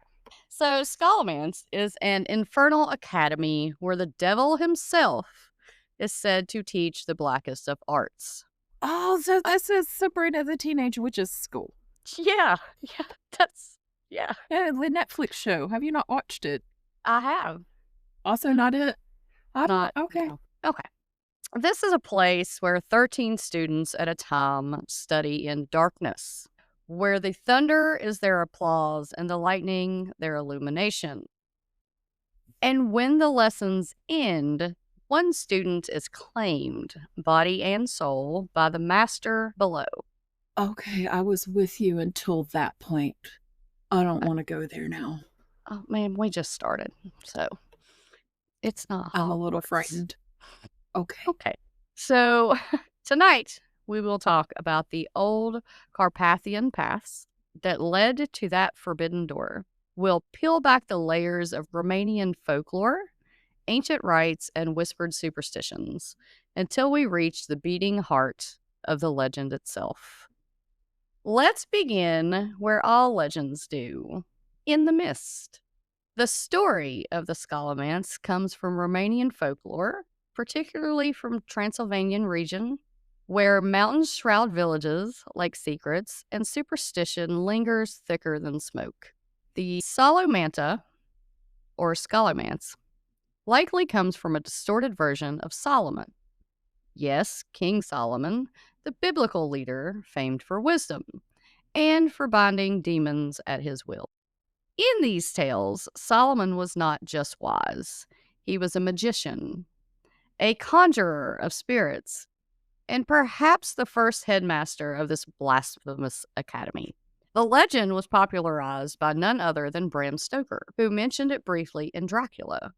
Speaker 1: So, Scholomance is an infernal academy where the devil himself is said to teach the blackest of arts.
Speaker 2: Oh, so this is Sabrina the Teenage Witch's School.
Speaker 1: Yeah. Yeah. That's, yeah.
Speaker 2: Yeah, the Netflix show. Have you not watched it?
Speaker 1: I have.
Speaker 2: Also not it? I don't
Speaker 1: Not,
Speaker 2: okay.
Speaker 1: no. Okay. This is a place where 13 students at a time study in darkness, where the thunder is their applause and the lightning their illumination. And when the lessons end, one student is claimed, body and soul, by the master below.
Speaker 2: Okay, I was with you until that point. I don't
Speaker 1: Uh,
Speaker 2: want to go there now.
Speaker 1: Oh man, we just started, so it's not
Speaker 2: I'm a little
Speaker 1: Hogwarts.
Speaker 2: frightened. Okay.
Speaker 1: Okay, so tonight we will talk about the old Carpathian paths that led to that forbidden door. We'll peel back the layers of Romanian folklore, ancient rites, and whispered superstitions until we reach the beating heart of the legend itself. Let's begin where all legends do, in the mist. The story of the Scholomance comes from Romanian folklore, particularly from Transylvanian region, where mountains shroud villages like secrets and superstition lingers thicker than smoke. The Solomanta, or Scholomance, likely comes from a distorted version of Solomon. Yes, King Solomon, the biblical leader famed for wisdom and for binding demons at his will. In these tales, Solomon was not just wise, he was a magician, a conjurer of spirits, and perhaps the first headmaster of this blasphemous academy. The legend was popularized by none other than Bram Stoker, who mentioned it briefly in Dracula.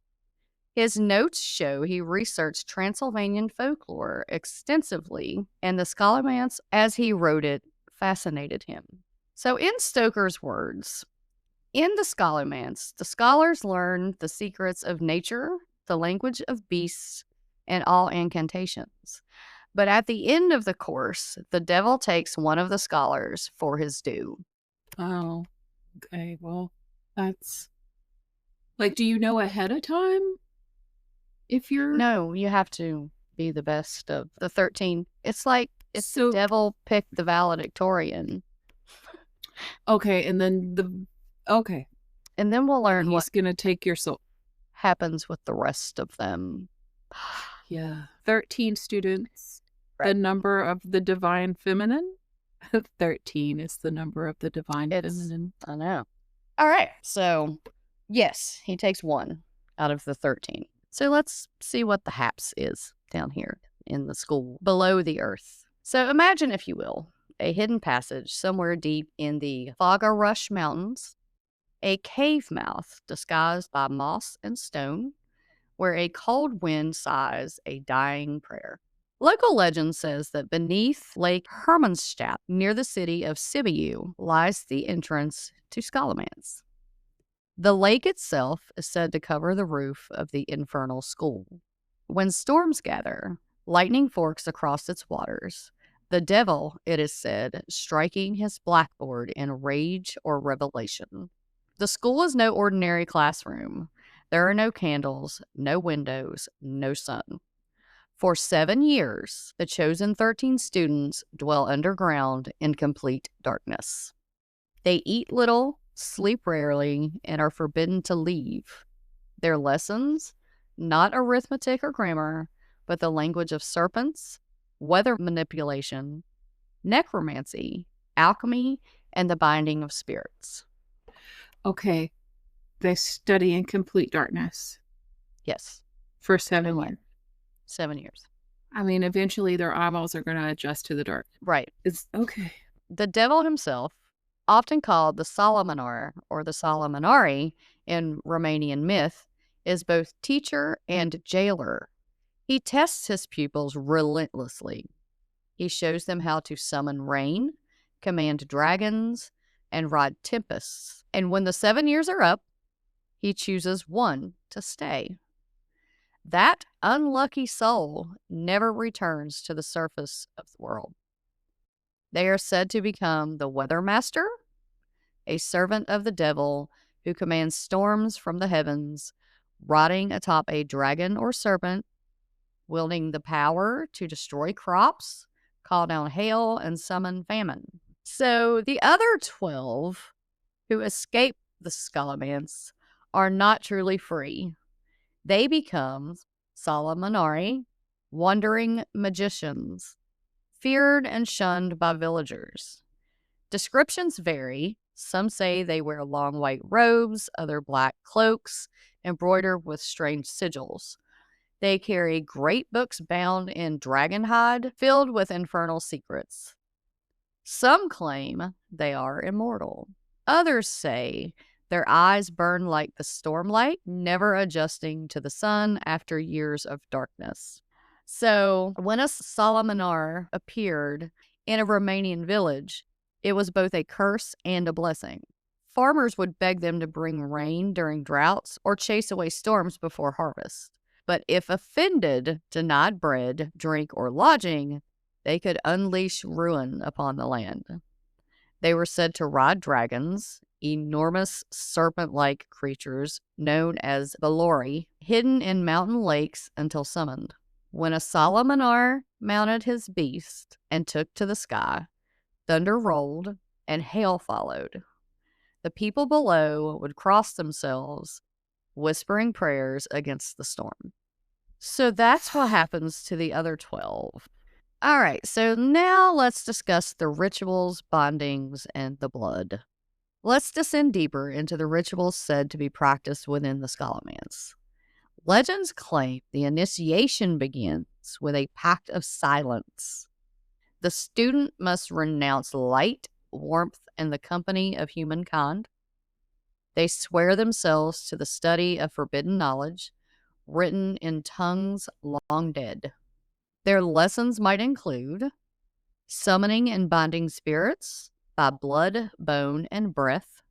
Speaker 1: His notes show he researched Transylvanian folklore extensively, and the Scholomance, as he wrote it, fascinated him. So, in Stoker's words, in the Scholomance, the scholars learn the secrets of nature, the language of beasts, and all incantations. But at the end of the course, the devil takes one of the scholars for his due.
Speaker 2: Oh, okay. Well, that's like, do you know ahead of time if you're
Speaker 1: No, you have to. be the best of the 13. It's like if the
Speaker 2: So,
Speaker 1: devil picked the valedictorian.
Speaker 2: okay, and then okay,
Speaker 1: And then we'll learn what
Speaker 2: he's gonna take your soul.
Speaker 1: happens with the rest of them.
Speaker 2: Yeah. 13 students, the
Speaker 1: Right.
Speaker 2: number of the divine feminine. 13 is the number of the divine feminine.
Speaker 1: I know. All right. So, yes, he takes one out of the 13. So let's see what the haps is down here in the school below the earth. So imagine, if you will, a hidden passage somewhere deep in the Rush Mountains, a cave mouth disguised by moss and stone, where a cold wind sighs a dying prayer. Local legend says that beneath Lake Hermanstadt, near the city of Sibiu, lies the entrance to Scallamance. The lake itself is said to cover the roof of the infernal school. When storms gather, lightning forks across its waters, the devil, it is said, striking his blackboard in rage or revelation. The school is no ordinary classroom. There are no candles, no windows, no sun. For 7 years, the chosen 13 students dwell underground in complete darkness. They eat little, sleep rarely, and are forbidden to leave. Their lessons, not arithmetic or grammar, but the language of serpents, weather manipulation, necromancy, alchemy, and the binding of spirits.
Speaker 2: Okay. They study in complete darkness
Speaker 1: Yes,
Speaker 2: for 7 years.
Speaker 1: 7 years.
Speaker 2: I mean, eventually their eyeballs are going to adjust to the dark.
Speaker 1: Right.
Speaker 2: It's okay.
Speaker 1: The devil himself, often called the Solomonar or the Solomonari in Romanian myth, is both teacher and jailer. He tests his pupils relentlessly. He shows them how to summon rain, command dragons, and ride tempests. And when the 7 years are up, he chooses one to stay. That unlucky soul never returns to the surface of the world. They are said to become the weather master, a servant of the devil who commands storms from the heavens, riding atop a dragon or serpent, wielding the power to destroy crops, call down hail, and summon famine. So the other 12 who escape the Scallamance are not truly free. They become Solomonari, wandering magicians, feared and shunned by villagers. Descriptions vary. Some say they wear long white robes, other black cloaks, embroidered with strange sigils. They carry great books bound in dragon hide, filled with infernal secrets. Some claim they are immortal. Others say their eyes burn like the stormlight, never adjusting to the sun after years of darkness. So, when a Solomonar appeared in a Romanian village, it was both a curse and a blessing. Farmers would beg them to bring rain during droughts or chase away storms before harvest. But if offended, denied bread, drink, or lodging, they could unleash ruin upon the land. They were said to ride dragons, enormous serpent-like creatures known as Valori, hidden in mountain lakes until summoned. When a Solomonar mounted his beast and took to the sky, thunder rolled and hail followed. The people below would cross themselves, whispering prayers against the storm. So that's what happens to the other 12. All right, so now let's discuss the rituals, bondings, and the blood. Let's descend deeper into the rituals said to be practiced within the Scallamance. Legends claim the initiation begins with a pact of silence. The student must renounce light, warmth, and the company of humankind. They swear themselves to the study of forbidden knowledge, written in tongues long dead. Their lessons might include summoning and binding spirits by blood, bone, and breath,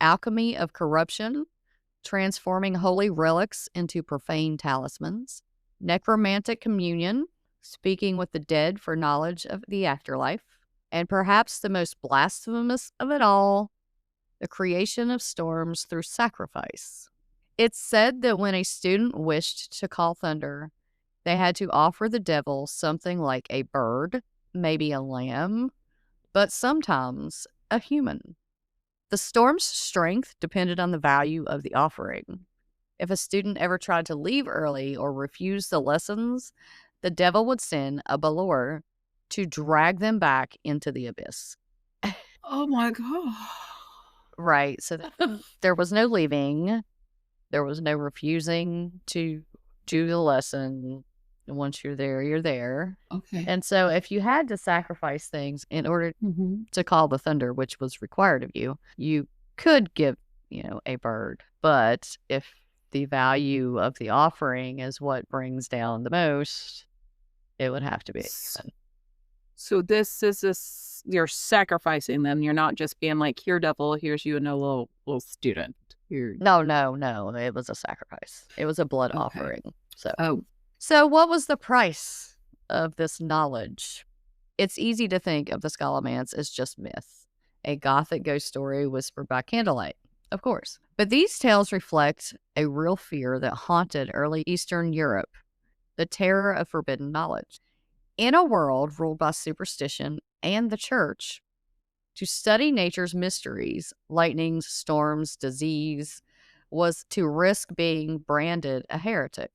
Speaker 1: alchemy of corruption, transforming holy relics into profane talismans, necromantic communion, speaking with the dead for knowledge of the afterlife, and perhaps the most blasphemous of it all, the creation of storms through sacrifice. It's said that when a student wished to call thunder, They had to offer the devil something like a bird, maybe a lamb, but sometimes a human. The storm's strength depended on the value of the offering. If a student ever tried to leave early or refused the lessons, the devil would send a balor to drag them back into the abyss.
Speaker 2: Oh my God.
Speaker 1: Right. So there was no leaving. There was no refusing to do the lesson. And once you're there, you're there.
Speaker 2: Okay.
Speaker 1: And so if you had to sacrifice things in order to call the thunder, which was required of you, you could give, a bird. But if the value of the offering is what brings down the most, it would have to be a human.
Speaker 2: So this is you're sacrificing them. You're not just being like, here, devil, here's you and a little student. Here.
Speaker 1: No. It was a sacrifice. It was a blood
Speaker 2: Okay.
Speaker 1: offering.
Speaker 2: Oh,
Speaker 1: So what was the price of this knowledge? It's easy to think of the Scholomance as just myth, a gothic ghost story whispered by candlelight, of course. But these tales reflect a real fear that haunted early Eastern Europe, the terror of forbidden knowledge. In a world ruled by superstition and the church, to study nature's mysteries, lightnings, storms, disease, was to risk being branded a heretic.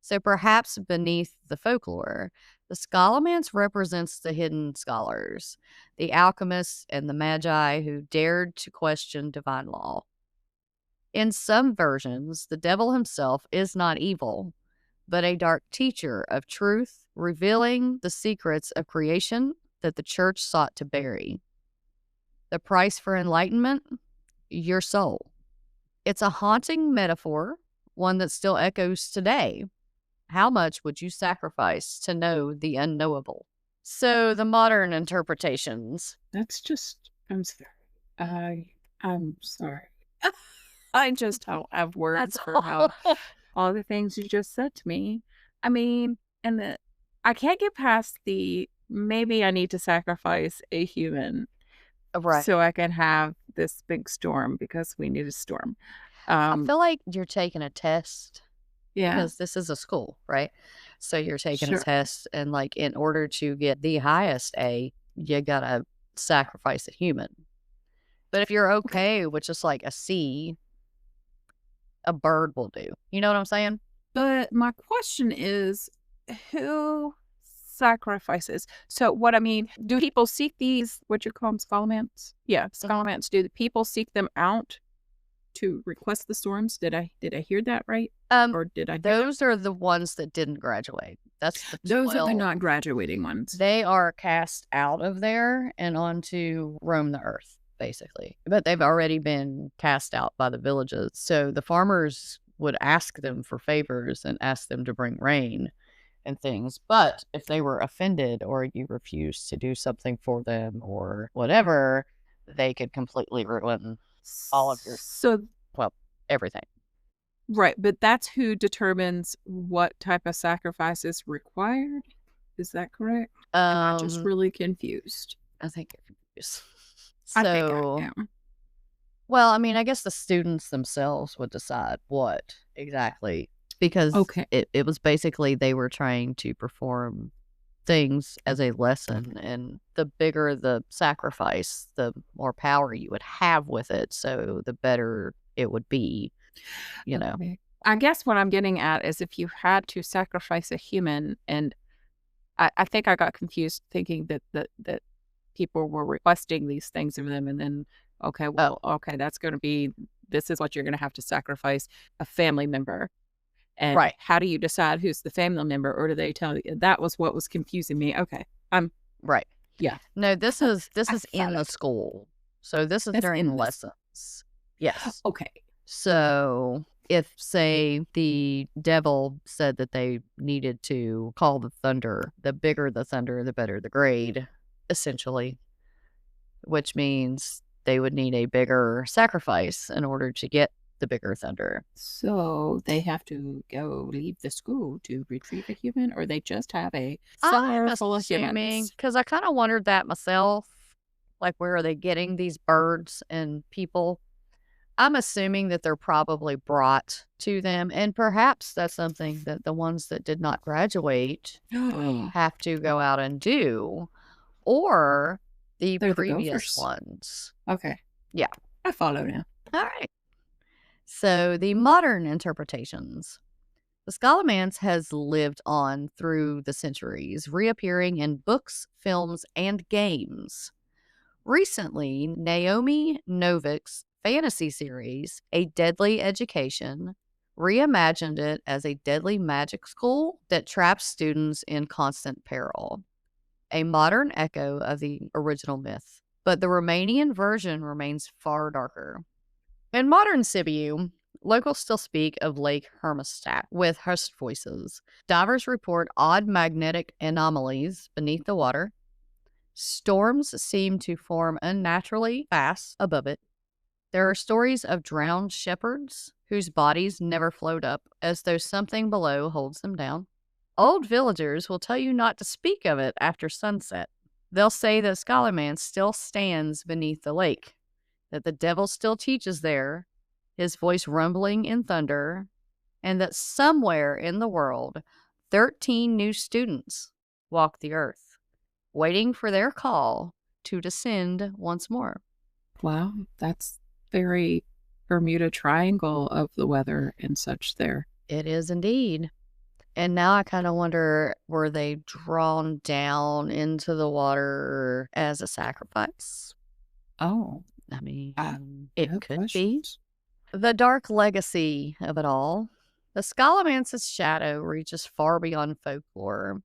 Speaker 1: So perhaps beneath the folklore, the Scholomance represents the hidden scholars, the alchemists and the magi who dared to question divine law. In some versions, the devil himself is not evil, but a dark teacher of truth, revealing the secrets of creation that the church sought to bury. The price for enlightenment? Your soul. It's a haunting metaphor, one that still echoes today. How much would you sacrifice to know the unknowable? So the modern interpretations.
Speaker 2: that's just, I'm sorry. I'm sorry. I just don't have words for how all the things you just said to me. I mean, I can't get past maybe I need to sacrifice a human
Speaker 1: Right.
Speaker 2: so I can have this big storm because we need a storm.
Speaker 1: I feel like you're taking a test
Speaker 2: Yeah,
Speaker 1: because this is a school, right? So you're taking a
Speaker 2: sure.
Speaker 1: test, and like in order to get the highest A, you gotta sacrifice a human. But if you're okay with just like a C, a bird will do. You know what I'm saying?
Speaker 2: But my question is, who sacrifices? So what I mean, do people seek these, what you call them, scholomance? Yeah, scholomance. Do the people seek them out to request the storms? Did I hear that right? Or did I hear that?
Speaker 1: Those are the ones that didn't graduate. That's the
Speaker 2: Those are the
Speaker 1: 12.
Speaker 2: not graduating ones.
Speaker 1: They are cast out of there and onto roam the earth, basically. But they've already been cast out by the villages. So the farmers would ask them for favors and ask them to bring rain and things. But if they were offended or you refused to do something for them or whatever, they could completely ruin all of your,
Speaker 2: So
Speaker 1: everything.
Speaker 2: right, but that's who determines what type of sacrifice is required. Is that correct? Am I just really confused?
Speaker 1: I think you're confused.
Speaker 2: I think I am.
Speaker 1: Well, I mean, I guess the students themselves would decide what exactly, because
Speaker 2: Okay.
Speaker 1: it was basically they were trying to perform things as a lesson, and the bigger the sacrifice, the more power you would have with it, so the better it would be,
Speaker 2: Okay. I guess what I'm getting at is if you had to sacrifice a human, and I think I got confused thinking that people were requesting these things of them, and then okay, that's going to be, this is what you're going to have to sacrifice, a family member. And
Speaker 1: Right.
Speaker 2: how do you decide who's the family member, or do they tell you? That was what was confusing me. Okay,
Speaker 1: Right.
Speaker 2: yeah.
Speaker 1: No, this is in
Speaker 2: followed.
Speaker 1: the school, so this is
Speaker 2: That's
Speaker 1: during
Speaker 2: in this.
Speaker 1: lessons. Yes.
Speaker 2: Okay,
Speaker 1: So if, say, the devil said that they needed to call the thunder, the bigger the thunder, the better the grade, essentially, which means they would need a bigger sacrifice in order to get the bigger thunder.
Speaker 2: so they have to go leave the school to retrieve a human, or they just have a cellar full of humans.
Speaker 1: Because I kind of wondered that myself. Like, where are they getting these birds and people? I'm assuming that they're probably brought to them, and perhaps that's something that the ones that did not graduate have to go out and do, or the
Speaker 2: They're the
Speaker 1: previous
Speaker 2: gophers.
Speaker 1: ones.
Speaker 2: Okay.
Speaker 1: Yeah.
Speaker 2: I follow now.
Speaker 1: All right. So the modern interpretations. The Scallamance has lived on through the centuries, reappearing in books, films, and games. Recently, Naomi Novik's fantasy series, A Deadly Education, reimagined it as a deadly magic school that traps students in constant peril. A modern echo of the original myth, but the Romanian version remains far darker. In modern Sibiu, locals still speak of Lake Hermistat with hushed voices. Divers report odd magnetic anomalies beneath the water. Storms seem to form unnaturally fast above it. There are stories of drowned shepherds whose bodies never float up, as though something below holds them down. Old villagers will tell you not to speak of it after sunset. They'll say that Scallamance still stands beneath the lake, that the devil still teaches there, his voice rumbling in thunder, and that somewhere in the world, 13 new students walk the earth, waiting for their call to descend once more.
Speaker 2: Wow, that's very Bermuda Triangle of the weather and such there.
Speaker 1: It is indeed. And now I kind of wonder, were they drawn down into the water as a sacrifice?
Speaker 2: Oh,
Speaker 1: I mean,
Speaker 2: it
Speaker 1: could be. The dark legacy of it all. The Scalamance's shadow reaches far beyond folklore.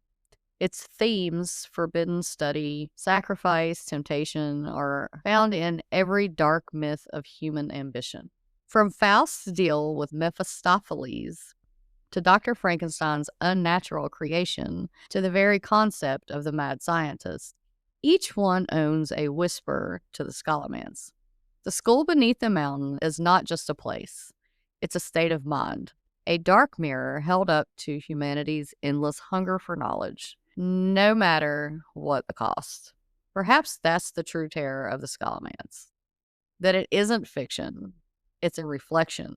Speaker 1: Its themes, forbidden study, sacrifice, temptation, are found in every dark myth of human ambition. From Faust's deal with Mephistopheles, to Dr. Frankenstein's unnatural creation, to the very concept of the mad scientist, each one owns a whisper to the Scallamance. The school beneath the mountain is not just a place. It's a state of mind, a dark mirror held up to humanity's endless hunger for knowledge, no matter what the cost. Perhaps that's the true terror of the Scallamance, that it isn't fiction, it's a reflection.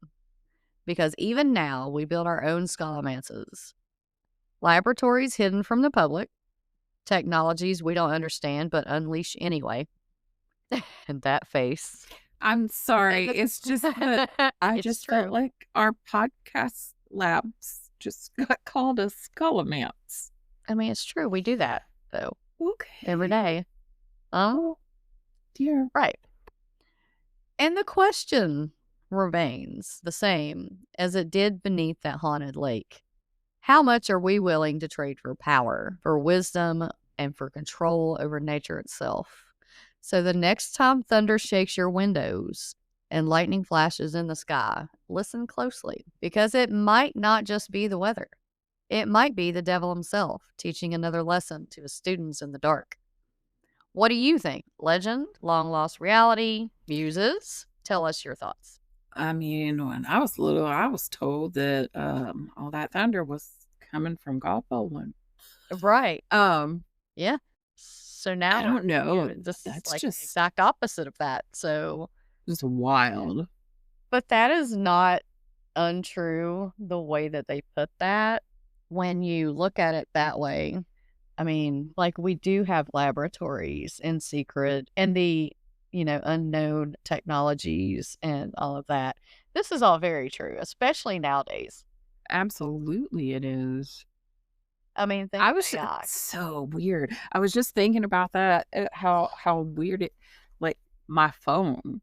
Speaker 1: Because even now, we build our own Scalamances. Laboratories hidden from the public, technologies we don't understand but unleash anyway. And that face.
Speaker 2: I'm sorry. It's just that I just felt like our podcast labs just got called a Scallamance.
Speaker 1: I mean, it's true. We do that, though.
Speaker 2: Okay.
Speaker 1: Every day.
Speaker 2: Oh, dear.
Speaker 1: Right. And the question remains the same as it did beneath that haunted lake. How much are we willing to trade for power, for wisdom, and for control over nature itself? So the next time thunder shakes your windows and lightning flashes in the sky, listen closely, because it might not just be the weather. It might be the devil himself teaching another lesson to his students in the dark. What do you think? Legend? Long lost reality? Muses? Tell us your thoughts.
Speaker 2: I mean, when I was little, I was told that all that thunder was coming from Gulf Island.
Speaker 1: Right. Yeah. So now
Speaker 2: I don't know.
Speaker 1: This
Speaker 2: That's
Speaker 1: is like
Speaker 2: just
Speaker 1: the exact opposite of that. So
Speaker 2: just wild.
Speaker 1: But that is not untrue the way that they put that. When you look at it that way, I mean, like we do have laboratories in secret and the, unknown technologies and all of that. This is all very true, especially nowadays.
Speaker 2: Absolutely, it is.
Speaker 1: I mean,
Speaker 2: it's so weird. I was just thinking about that, how weird it, like my phone.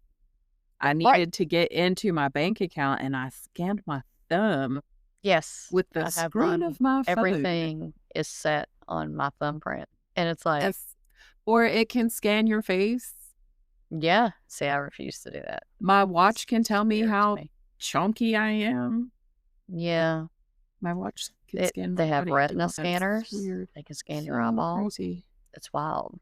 Speaker 2: I needed to get into my bank account and I scanned my thumb.
Speaker 1: Yes.
Speaker 2: With the screen of my phone.
Speaker 1: Everything is set on my thumbprint. And it's like.
Speaker 2: Or it can scan your face.
Speaker 1: Yeah. See, I refuse to do that.
Speaker 2: My watch can tell me how chunky I am.
Speaker 1: Yeah.
Speaker 2: My watch can scan.
Speaker 1: They have retina scanners.
Speaker 2: Weird.
Speaker 1: They can scan your eyeballs.
Speaker 2: Crazy.
Speaker 1: It's wild.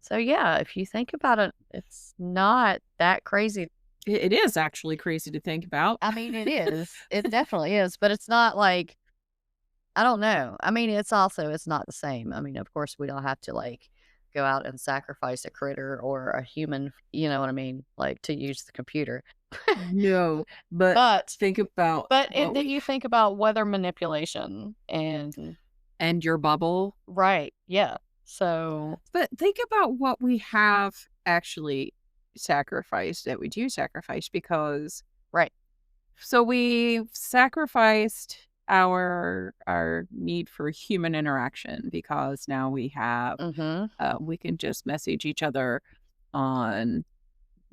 Speaker 1: So yeah, if you think about it, it's not that crazy.
Speaker 2: It is actually crazy to think about.
Speaker 1: I mean, it is. It definitely is. But it's not like, I don't know. I mean, it's not the same. I mean, of course, we don't have to go out and sacrifice a critter or a human, you know what I mean? Like to use the computer.
Speaker 2: No, but
Speaker 1: But
Speaker 2: think about
Speaker 1: then you think about weather manipulation
Speaker 2: and your bubble.
Speaker 1: right, yeah. So
Speaker 2: But think about what we have actually sacrificed, that we do sacrifice, because
Speaker 1: right.
Speaker 2: so we sacrificed our need for human interaction because now we have
Speaker 1: Mhm.
Speaker 2: we can just message each other on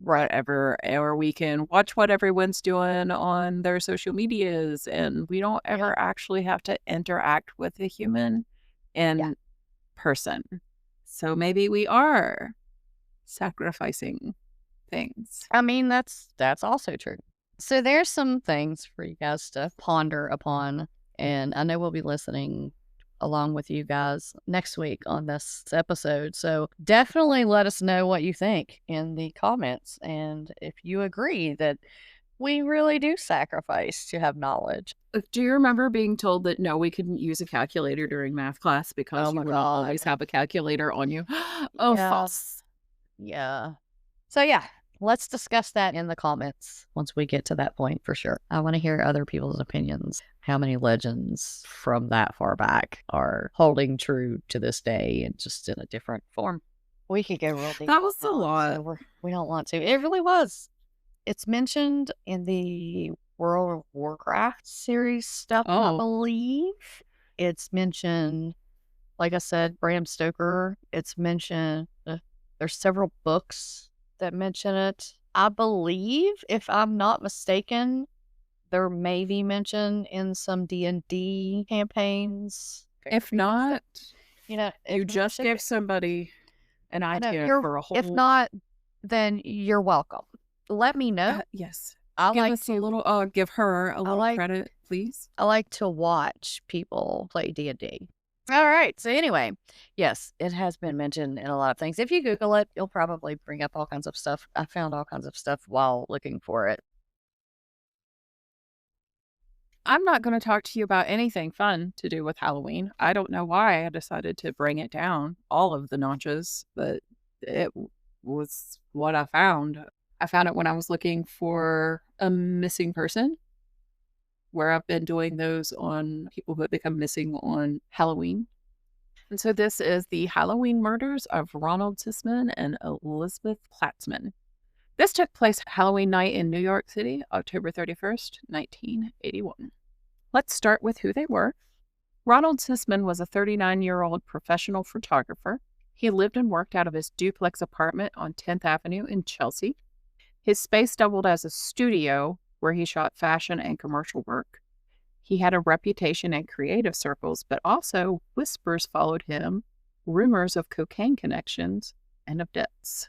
Speaker 1: Right.
Speaker 2: whatever, or we can watch what everyone's doing on their social medias, and we don't
Speaker 1: Yeah.
Speaker 2: ever actually have to interact with a human
Speaker 1: Yeah.
Speaker 2: in person. So maybe we are sacrificing things.
Speaker 1: I mean, that's also true. So there's some things for you guys to ponder upon, and I know we'll be listening along with you guys next week on this episode. So definitely let us know what you think in the comments and if you agree that we really do sacrifice to have knowledge.
Speaker 2: Do you remember being told that no, we couldn't use a calculator during math class because
Speaker 1: Oh
Speaker 2: you
Speaker 1: my
Speaker 2: wouldn't
Speaker 1: God.
Speaker 2: always have a calculator on you? Oh,
Speaker 1: Yeah.
Speaker 2: false.
Speaker 1: Yeah. So yeah, let's discuss that in the comments once we get to that point for sure. I want to hear other people's opinions. How many legends from that far back are holding true to this day and just in a different form? We could go real deep.
Speaker 2: That was a
Speaker 1: on that,
Speaker 2: lot.
Speaker 1: so we don't want to. It really was. It's mentioned in the World of Warcraft series stuff, I
Speaker 2: Oh,
Speaker 1: believe. It's mentioned, like I said, Bram Stoker. It's mentioned. There's several books that mention it. I believe, if I'm not mistaken, there may be mention in some D&D campaigns.
Speaker 2: if not,
Speaker 1: You know, if
Speaker 2: you
Speaker 1: not,
Speaker 2: just
Speaker 1: ship
Speaker 2: gave
Speaker 1: it.
Speaker 2: somebody an
Speaker 1: I know
Speaker 2: idea
Speaker 1: you're.
Speaker 2: for a
Speaker 1: If
Speaker 2: whole.
Speaker 1: not, then you're welcome. Let me know.
Speaker 2: Yes.
Speaker 1: I
Speaker 2: Give
Speaker 1: like
Speaker 2: us a
Speaker 1: to.
Speaker 2: little, give her a
Speaker 1: I
Speaker 2: little
Speaker 1: like.
Speaker 2: credit, please.
Speaker 1: I like to watch people play D&D. All right. So anyway, yes, it has been mentioned in a lot of things. If you Google it, you'll probably bring up all kinds of stuff. I found all kinds of stuff while looking for it.
Speaker 2: I'm not going to talk to you about anything fun to do with Halloween. I don't know why I decided to bring it down all of the notches, but it was what I found. I found it when I was looking for a missing person, where I've been doing those on people that become missing on Halloween. And so this is the Halloween murders of Ronald Sisman and Elizabeth Platzman. This took place Halloween night in New York City, October 31st, 1981. Let's start with who they were. Ronald Sisman was a 39-year-old professional photographer. He lived and worked out of his duplex apartment on 10th Avenue in Chelsea. His space doubled as a studio where he shot fashion and commercial work. He had a reputation in creative circles, but also whispers followed him, rumors of cocaine connections, and of debts.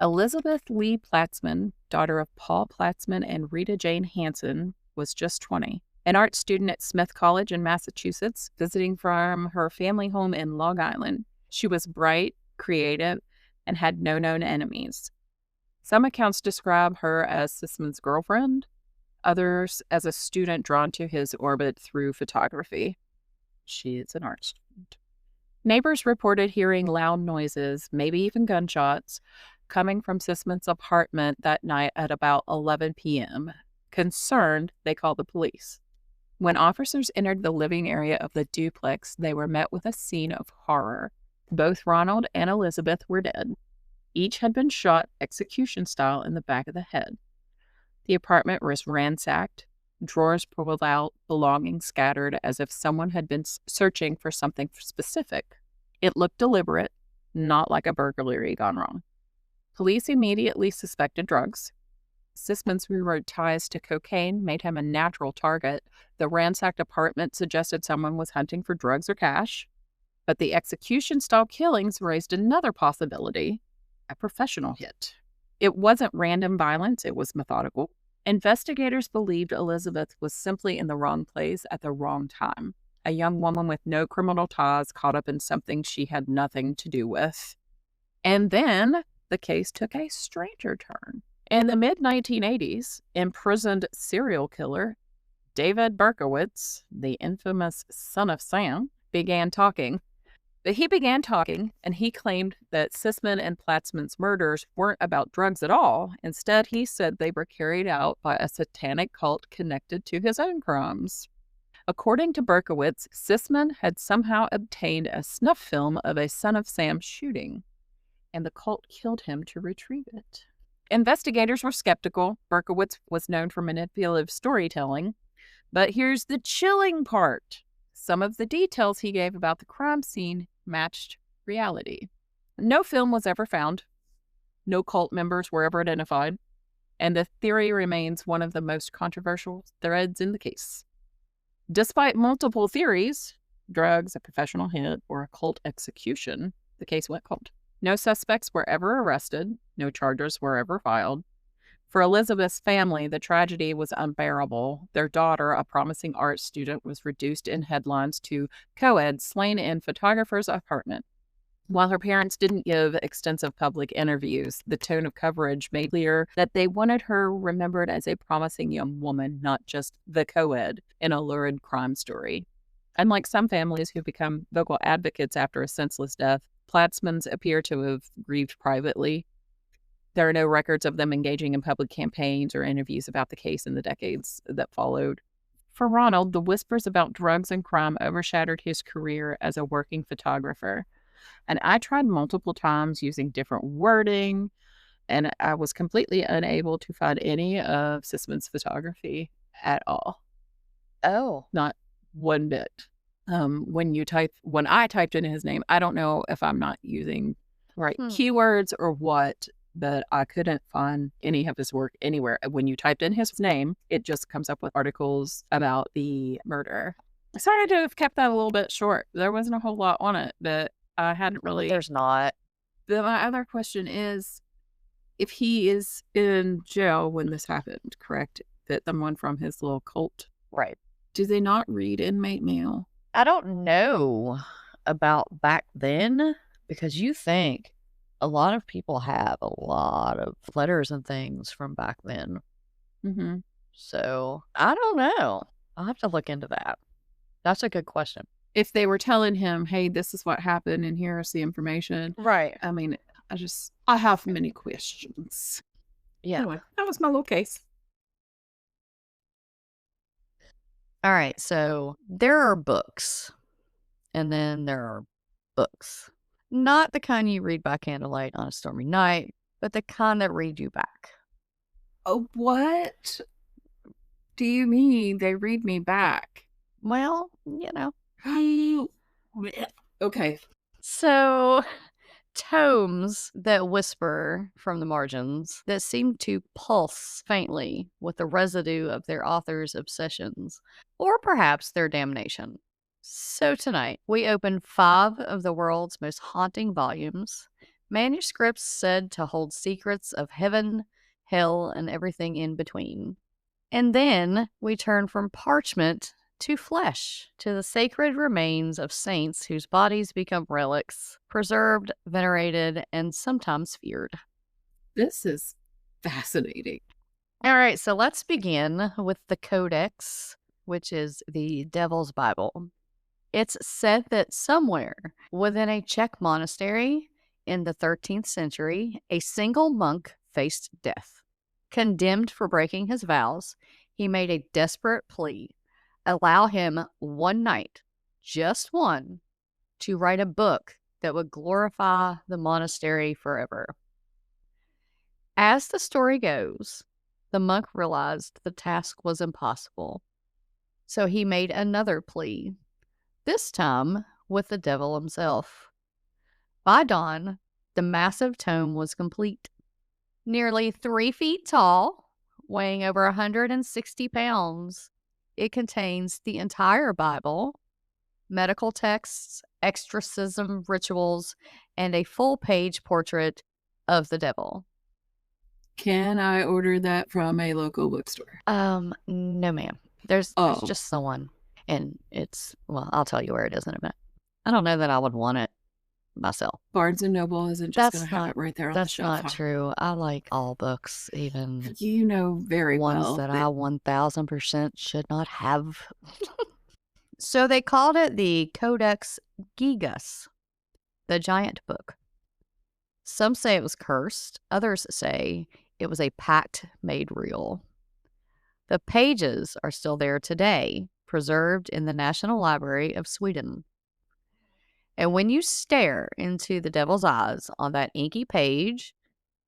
Speaker 2: Elizabeth Lee Platzman, daughter of Paul Platzman and Rita Jane Hansen, was just 20, an art student at Smith College in Massachusetts, visiting from her family home in Long Island. She was bright, creative, and had no known enemies. Some accounts describe her as Sisman's girlfriend, others as a student drawn to his orbit through photography. She is an art student. Neighbors reported hearing loud noises, maybe even gunshots, coming from Sisman's apartment that night at about 11 p.m. Concerned, they called the police. When officers entered the living area of the duplex, they were met with a scene of horror. Both Ronald and Elizabeth were dead. Each had been shot execution style in the back of the head. The apartment was ransacked, drawers pulled out, belongings scattered as if someone had been searching for something specific. It looked deliberate, not like a burglary gone wrong. Police immediately suspected drugs. Sisman's rumored ties to cocaine made him a natural target. The ransacked apartment suggested someone was hunting for drugs or cash. But the execution-style killings raised another possibility: a professional hit. It wasn't random violence, it was methodical. Investigators believed Elizabeth was simply in the wrong place at the wrong time. A young woman with no criminal ties caught up in something she had nothing to do with. And then the case took a stranger turn. In the mid-1980s, imprisoned serial killer David Berkowitz, the infamous son of Sam, began talking. But he began talking, and he claimed that Sisman and Platzman's murders weren't about drugs at all. Instead, he said they were carried out by a satanic cult connected to his own crimes. According to Berkowitz, Sisman had somehow obtained a snuff film of a Son of Sam shooting, and the cult killed him to retrieve it. Investigators were skeptical. Berkowitz was known for manipulative storytelling. But here's the chilling part. Some of the details he gave about the crime scene matched reality. No film was ever found. No cult members were ever identified. And the theory remains one of the most controversial threads in the case. Despite multiple theories, drugs, a professional hit, or a cult execution, the case went cold. No suspects were ever arrested. No charges were ever filed. For Elizabeth's family, the tragedy was unbearable. Their daughter, a promising art student, was reduced in headlines to co-ed slain in photographer's apartment. While her parents didn't give extensive public interviews, the tone of coverage made clear that they wanted her remembered as a promising young woman, not just the co-ed in a lurid crime story. Unlike some families who become vocal advocates after a senseless death, Platzmans appear to have grieved privately. There are no records of them engaging in public campaigns or interviews about the case in the decades that followed. For Ronald, the whispers about drugs and crime overshadowed his career as a working photographer. And I tried multiple times using different wording, and I was completely unable to find any of Sisman's photography at all.
Speaker 1: Oh.
Speaker 2: Not one bit. When I typed in his name, I don't know if I'm not using right keywords or what, but I couldn't find any of his work anywhere. When you typed in his name, it just comes up with articles about the murder. Sorry to have kept that a little bit short. There wasn't a whole lot on it, but I hadn't really.
Speaker 1: There's not.
Speaker 2: But my other question is, if he is in jail when this happened, correct? That someone from his little cult.
Speaker 1: Right.
Speaker 2: Do they not read inmate mail?
Speaker 1: I don't know about back then, because you think a lot of people have a lot of letters and things from back then.
Speaker 2: Mm-hmm.
Speaker 1: So I don't know. I'll have to look into that. That's a good question.
Speaker 2: If they were telling him, hey, this is what happened and here's the information.
Speaker 1: Right.
Speaker 2: I mean, I have many questions.
Speaker 1: Yeah.
Speaker 2: Anyway, that was my little case.
Speaker 1: All right. So there are books, and then there are books. Not the kind you read by candlelight on a stormy night, but the kind that read you back.
Speaker 2: Oh, what do you mean they read me back?
Speaker 1: Well, you know.
Speaker 2: Okay.
Speaker 1: So, tomes that whisper from the margins, that seem to pulse faintly with the residue of their author's obsessions, or perhaps their damnation. So tonight, we open 5 of the world's most haunting volumes, manuscripts said to hold secrets of heaven, hell, and everything in between. And then we turn from parchment to flesh, to the sacred remains of saints whose bodies become relics, preserved, venerated, and sometimes feared.
Speaker 2: This is fascinating.
Speaker 1: All right, so let's begin with the Codex, which is the Devil's Bible. It's said that somewhere within a Czech monastery in the 13th century, a single monk faced death. Condemned for breaking his vows, he made a desperate plea: allow him one night, just one, to write a book that would glorify the monastery forever. As the story goes, the monk realized the task was impossible, so he made another plea, this time with the devil himself. By dawn, the massive tome was complete. Nearly 3 feet tall, weighing over 160 pounds, it contains the entire Bible, medical texts, exorcism rituals, and a full-page portrait of the devil.
Speaker 2: Can I order that from a local bookstore?
Speaker 1: No, ma'am. There's just the one. And it's, well, I'll tell you where it is in a minute. I don't know that I would want it myself.
Speaker 2: Barnes & Noble isn't just going to have it right there on the shelf.
Speaker 1: That's not true. I like all books, even
Speaker 2: you know very
Speaker 1: ones
Speaker 2: well
Speaker 1: that I 1000% should not have. So they called it the Codex Gigas. the giant book. Some say it was cursed, others say it was a pact made real. The pages are still there today, preserved in the National Library of Sweden. And when you stare into the devil's eyes on that inky page,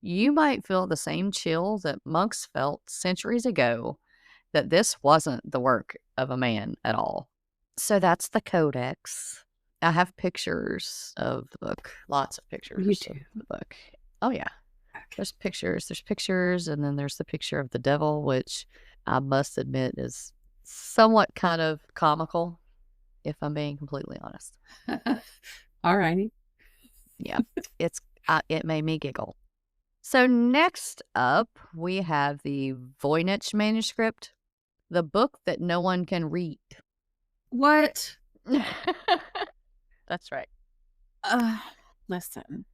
Speaker 1: you might feel the same chill that monks felt centuries ago, that this wasn't the work of a man at all. So that's the codex. I have pictures of the book, lots of pictures
Speaker 2: You
Speaker 1: of
Speaker 2: too.
Speaker 1: the book. Oh, yeah.
Speaker 2: Okay.
Speaker 1: There's pictures, and then there's the picture of the devil, which I must admit is somewhat kind of comical, if I'm being completely honest.
Speaker 2: All righty.
Speaker 1: Yeah, it made me giggle. So next up, we have the Voynich manuscript, the book that no one can read.
Speaker 2: What?
Speaker 1: That's right.
Speaker 2: Listen,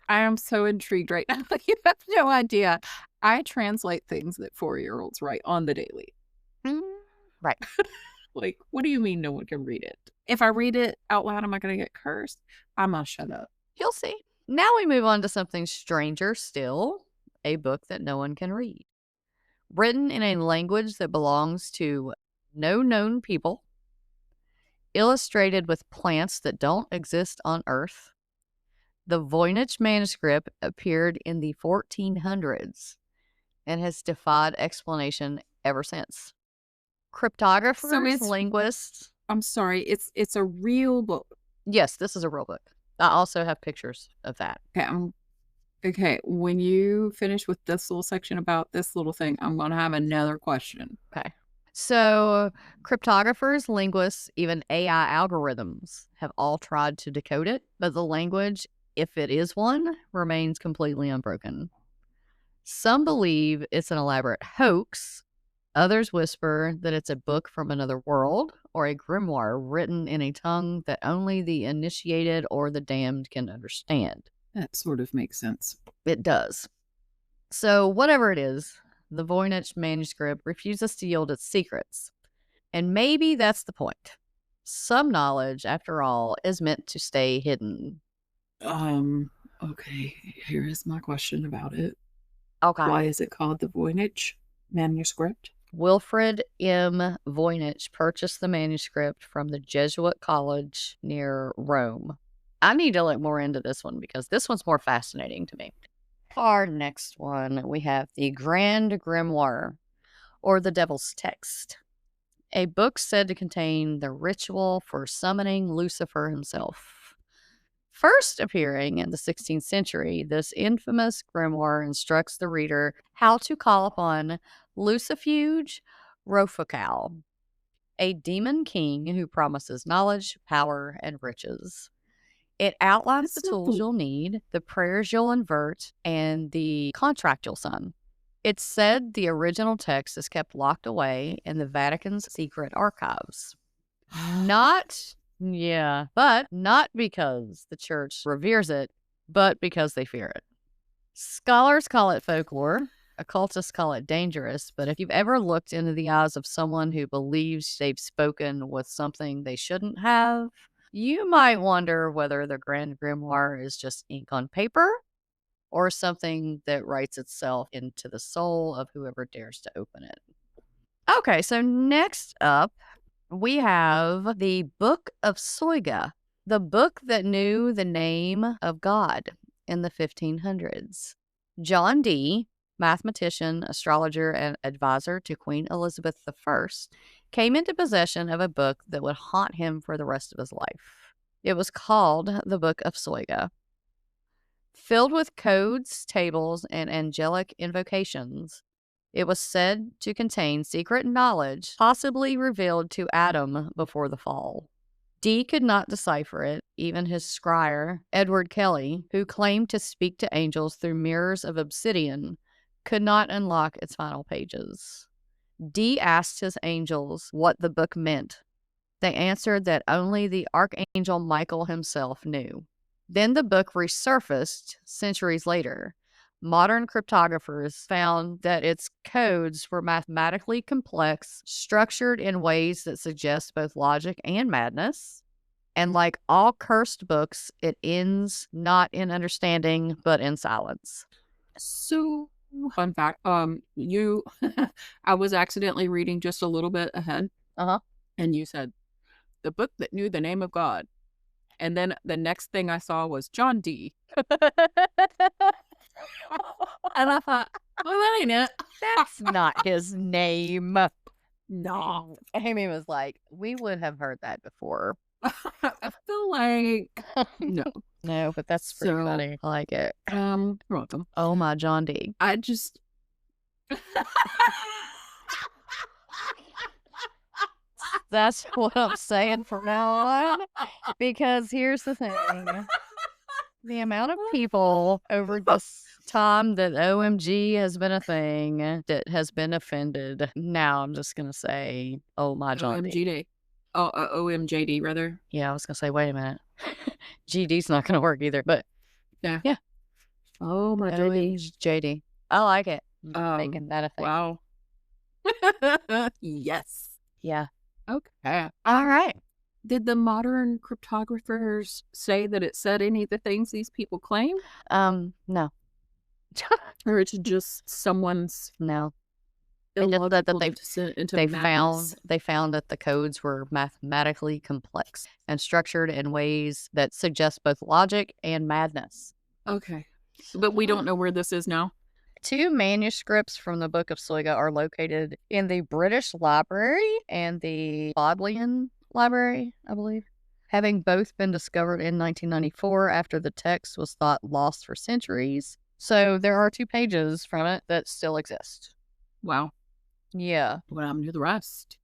Speaker 2: I am so intrigued right now. You have no idea. I translate things that 4-year-olds write on the daily.
Speaker 1: Right.
Speaker 2: Like, what do you mean no one can read it? If I read it out loud, am I going to get cursed? I'm going to shut up.
Speaker 1: You'll see. Now we move on to something stranger still, a book that no one can read. Written in a language that belongs to no known people, illustrated with plants that don't exist on Earth. The Voynich manuscript appeared in the 1400s and has defied explanation ever since. Cryptographers, linguists.
Speaker 2: I'm sorry, it's a real book.
Speaker 1: Yes, this is a real book. I also have pictures of that.
Speaker 2: Okay, when you finish with this little section about this little thing, I'm going to have another question.
Speaker 1: Okay. So, cryptographers, linguists, even AI algorithms have all tried to decode it, but the language, if it is one, remains completely unbroken. Some believe it's an elaborate hoax. Others whisper that it's a book from another world or a grimoire written in a tongue that only the initiated or the damned can understand.
Speaker 2: That sort of makes sense.
Speaker 1: It does. So, whatever it is, the Voynich manuscript refuses to yield its secrets. And maybe that's the point. Some knowledge, after all, is meant to stay hidden.
Speaker 2: Okay, here is my question about it.
Speaker 1: Okay.
Speaker 2: Why is it called the Voynich manuscript?
Speaker 1: Wilfred M. Voynich purchased the manuscript from the Jesuit college near Rome. I need to look more into this one because this one's more fascinating to me. Our next one, we have the Grand Grimoire, or the Devil's Text, a book said to contain the ritual for summoning Lucifer himself. First appearing in the 16th century, this infamous grimoire instructs the reader how to call upon Lucifuge Rofocal, a demon king who promises knowledge, power, and riches. It outlines the tools you'll need, the prayers you'll invert, and the contract you'll sign. It's said the original text is kept locked away in the Vatican's secret archives. But not because the church reveres it, but because they fear it. Scholars call it folklore. Occultists call it dangerous. But if you've ever looked into the eyes of someone who believes they've spoken with something they shouldn't have, you might wonder whether the Grand Grimoire is just ink on paper or something that writes itself into the soul of whoever dares to open it. Okay, so next up, we have the Book of Soiga, the book that knew the name of God in the 1500s. John Dee, mathematician, astrologer, and advisor to Queen Elizabeth I, came into possession of a book that would haunt him for the rest of his life. It was called the Book of Soiga. Filled with codes, tables, and angelic invocations, it was said to contain secret knowledge possibly revealed to Adam before the fall. Dee could not decipher it. Even his scryer, Edward Kelly, who claimed to speak to angels through mirrors of obsidian, could not unlock its final pages. Dee asked his angels what the book meant. They answered that only the Archangel Michael himself knew. Then the book resurfaced centuries later. Modern cryptographers found that its codes were mathematically complex, structured in ways that suggest both logic and madness. And like all cursed books, it ends not in understanding, but in silence.
Speaker 2: So, fun fact, you, I was accidentally reading just a little bit ahead,
Speaker 1: Uh-huh.
Speaker 2: and you said, the book that knew the name of God. And then the next thing I saw was John D. And I thought, well, that ain't it.
Speaker 1: That's not his name.
Speaker 2: No.
Speaker 1: Amy was like, we would have heard that before.
Speaker 2: I feel like, no.
Speaker 1: No, but that's pretty funny. I like it.
Speaker 2: You're welcome.
Speaker 1: Oh, my John D.
Speaker 2: I just...
Speaker 1: That's what I'm saying from now on. Because here's the thing. The amount of people over this time that OMG has been a thing that has been offended. Now I'm just going to say, oh, my John D.
Speaker 2: OMGD. Oh, OMJD, rather.
Speaker 1: Yeah, I was going to say, wait a minute. GD's not going to work either, but
Speaker 2: yeah.
Speaker 1: Oh, my JD. I like it. Making that a thing.
Speaker 2: Wow. Yes.
Speaker 1: Yeah.
Speaker 2: Okay.
Speaker 1: All right.
Speaker 2: Did the modern cryptographers say that it said any of the things these people claim?
Speaker 1: No.
Speaker 2: Or it's just someone's
Speaker 1: no. They just said that they found that the codes were mathematically complex and structured in ways that suggest both logic and madness.
Speaker 2: Okay. But we don't know where this is now.
Speaker 1: 2 manuscripts from the Book of Soiga are located in the British Library and the Bodleian Library, I believe, having both been discovered in 1994 after the text was thought lost for centuries. So there are 2 pages from it that still exist.
Speaker 2: Wow.
Speaker 1: Yeah.
Speaker 2: What happened to the rest?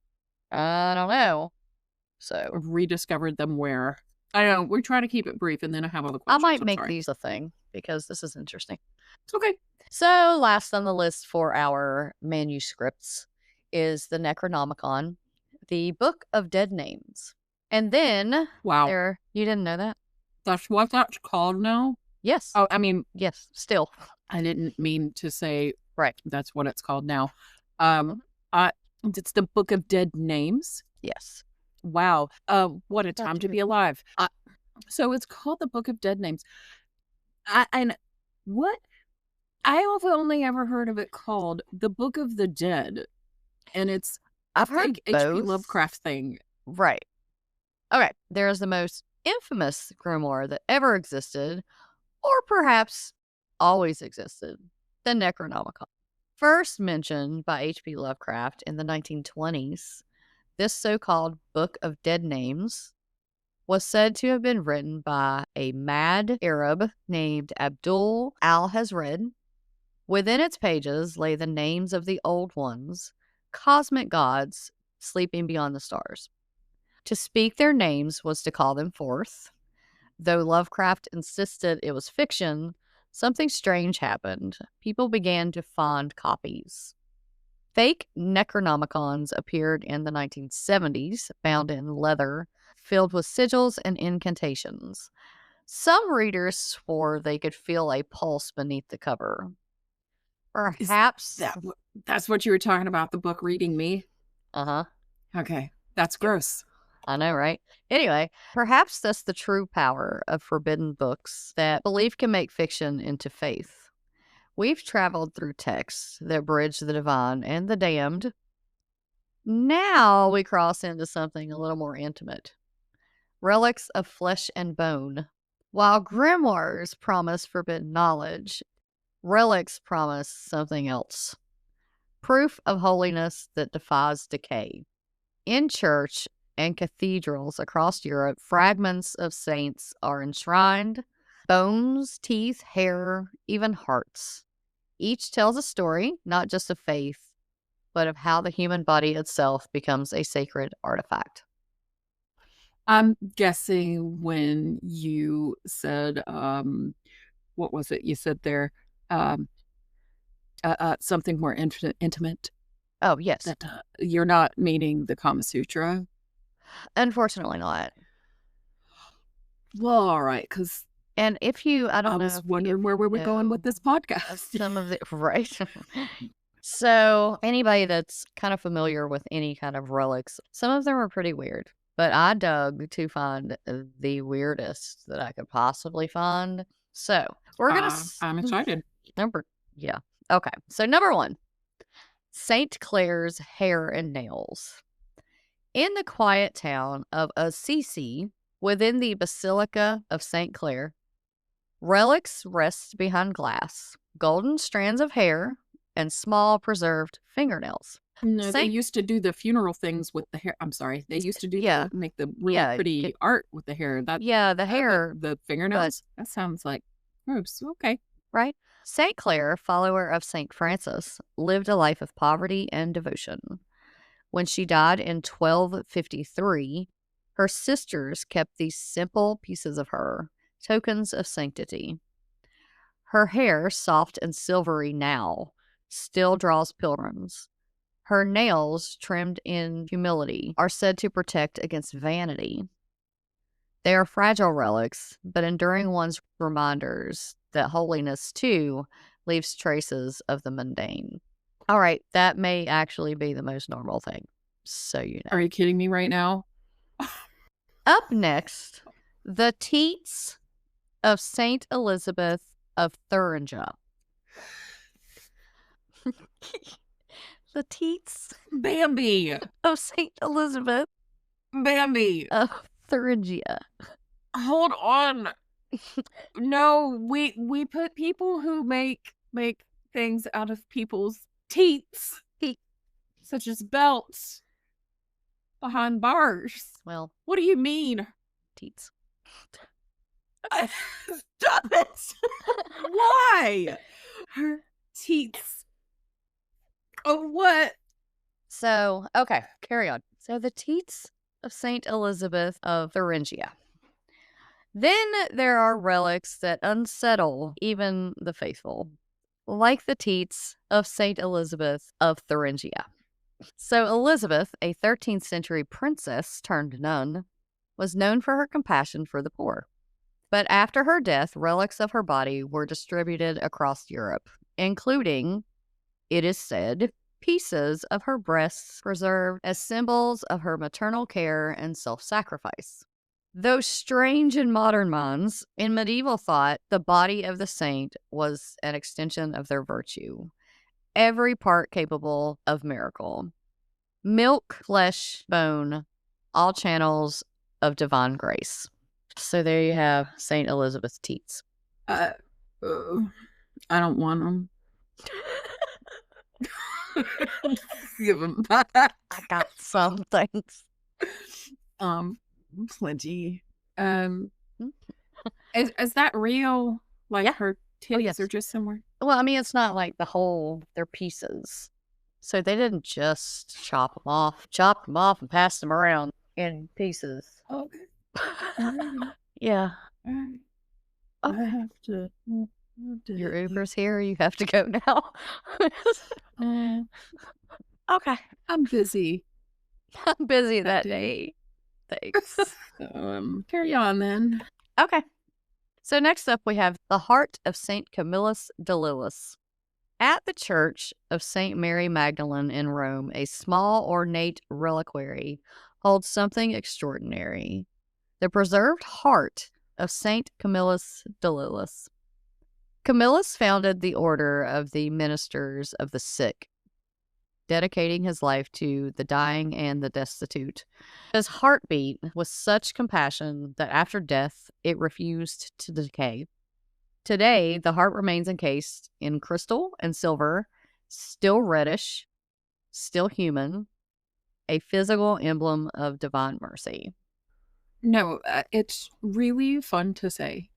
Speaker 1: I don't know. So
Speaker 2: rediscovered them where? I don't know. We're trying to keep it brief, and then I have other questions.
Speaker 1: I might make these a thing because this is interesting.
Speaker 2: Okay.
Speaker 1: So last on the list for our manuscripts is the Necronomicon, the Book of Dead Names. And then,
Speaker 2: wow,
Speaker 1: you didn't know that?
Speaker 2: That's what that's called now?
Speaker 1: Yes.
Speaker 2: Oh, I mean,
Speaker 1: yes, still.
Speaker 2: I didn't mean to say
Speaker 1: right.
Speaker 2: That's what it's called now. It's the Book of Dead Names.
Speaker 1: Yes.
Speaker 2: Wow. What a time to be alive. So it's called the Book of Dead Names. And what? I've only ever heard of it called the Book of the Dead, and it's
Speaker 1: I've heard
Speaker 2: H.P. Lovecraft thing.
Speaker 1: Right. Okay. There's the most infamous grimoire that ever existed, or perhaps always existed, the Necronomicon. First mentioned by H.P. Lovecraft in the 1920s, this so-called Book of Dead Names was said to have been written by a mad Arab named Abdul al-Hazred. Within its pages lay the names of the old ones, cosmic gods sleeping beyond the stars. To speak their names was to call them forth. Though Lovecraft insisted it was fiction, something strange happened. People began to find copies. Fake Necronomicons appeared in the 1970s, bound in leather, filled with sigils and incantations. Some readers swore they could feel a pulse beneath the cover. Perhaps
Speaker 2: that's what you were talking about, the book reading me?
Speaker 1: Uh-huh.
Speaker 2: Okay. That's gross.
Speaker 1: I know, right? Anyway, perhaps that's the true power of forbidden books, that belief can make fiction into faith. We've traveled through texts that bridge the divine and the damned. Now we cross into something a little more intimate. Relics of flesh and bone. While grimoires promise forbidden knowledge, relics promise something else. Proof of holiness that defies decay. In church and cathedrals across Europe, fragments of saints are enshrined. Bones, teeth, hair, even hearts. Each tells a story, not just of faith, but of how the human body itself becomes a sacred artifact.
Speaker 2: I'm guessing when you said, what was it you said there? Something more intimate.
Speaker 1: Oh, yes.
Speaker 2: That, you're not meaning the Kama Sutra?
Speaker 1: Unfortunately not.
Speaker 2: Well, all right, because...
Speaker 1: And if you, I
Speaker 2: was wondering where we were going with this podcast.
Speaker 1: Some of it, right? So anybody that's kind of familiar with any kind of relics, some of them are pretty weird. but I dug to find the weirdest that I could possibly find. So we're going to...
Speaker 2: I'm excited.
Speaker 1: Yeah. Okay. So number 1, St. Clair's hair and nails. In the quiet town of Assisi, within the Basilica of St. Clair, relics rest behind glass, golden strands of hair, and small preserved fingernails.
Speaker 2: No, they used to do the funeral things with the hair. I'm sorry. They used to do make the really pretty art with the hair.
Speaker 1: The hair.
Speaker 2: The fingernails? That sounds like gross. Okay.
Speaker 1: Right? St. Clair, follower of St. Francis, lived a life of poverty and devotion. When she died in 1253, her sisters kept these simple pieces of her, tokens of sanctity. Her hair, soft and silvery now, still draws pilgrims. Her nails, trimmed in humility, are said to protect against vanity. They are fragile relics, but enduring ones reminders that holiness, too, leaves traces of the mundane. All right, that may actually be the most normal thing, so you know.
Speaker 2: Are you kidding me right now?
Speaker 1: Up next, the teats of St. Elizabeth of Thuringia. The teats
Speaker 2: Bambi
Speaker 1: of St. Elizabeth
Speaker 2: Bambi
Speaker 1: of Thuringia.
Speaker 2: Hold on. No, we put people who make things out of people's teats, such as belts, behind bars.
Speaker 1: Well,
Speaker 2: what do you mean?
Speaker 1: Teats.
Speaker 2: Stop it! Why? Her teats. Oh, what?
Speaker 1: So, okay, carry on. So the teats of St. Elizabeth of Thuringia. Then there are relics that unsettle even the faithful, like the teats of St. Elizabeth of Thuringia. So Elizabeth, a 13th century princess turned nun, was known for her compassion for the poor. But after her death, relics of her body were distributed across Europe, including, it is said, pieces of her breasts preserved as symbols of her maternal care and self-sacrifice. Though strange in modern minds, in medieval thought, the body of the saint was an extension of their virtue, every part capable of miracle. Milk, flesh, bone, all channels of divine grace. So there you have St. Elizabeth's teats.
Speaker 2: I don't want them. Give them back.
Speaker 1: I got some things.
Speaker 2: Plenty. Is that real? Like her titties are just somewhere?
Speaker 1: Well, I mean, it's not like the whole, they're pieces. So they didn't just chop them off and pass them around in pieces.
Speaker 2: Okay.
Speaker 1: Yeah.
Speaker 2: I have to.
Speaker 1: Your Uber's here. You have to go now. Okay.
Speaker 2: I'm busy.
Speaker 1: I'm busy that day. Thanks.
Speaker 2: Carry on then.
Speaker 1: Okay. So next up we have the heart of St. Camillus de Lillis. At the Church of St. Mary Magdalene in Rome, a small ornate reliquary holds something extraordinary. The preserved heart of St. Camillus de Lillis. Camillus founded the Order of the Ministers of the Sick, dedicating his life to the dying and the destitute. His heart beat with such compassion that after death it refused to decay. Today, the heart remains encased in crystal and silver, still reddish, still human, a physical emblem of divine mercy.
Speaker 2: No, it's really fun to say.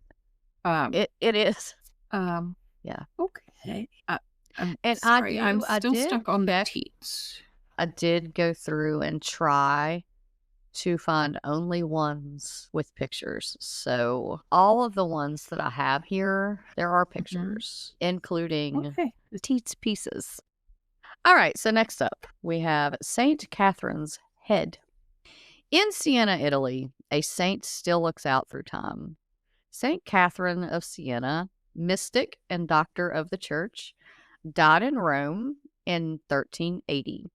Speaker 1: It is.
Speaker 2: Yeah. Okay. I'm
Speaker 1: and
Speaker 2: sorry, I'm still stuck on the teats.
Speaker 1: I did go through and try to find only ones with pictures. So all of the ones that I have here, there are pictures, including the teats pieces. All right, so next up, we have St. Catherine's head. In Siena, Italy, a saint still looks out through time. St. Catherine of Siena, mystic and doctor of the church, died in Rome in 1380.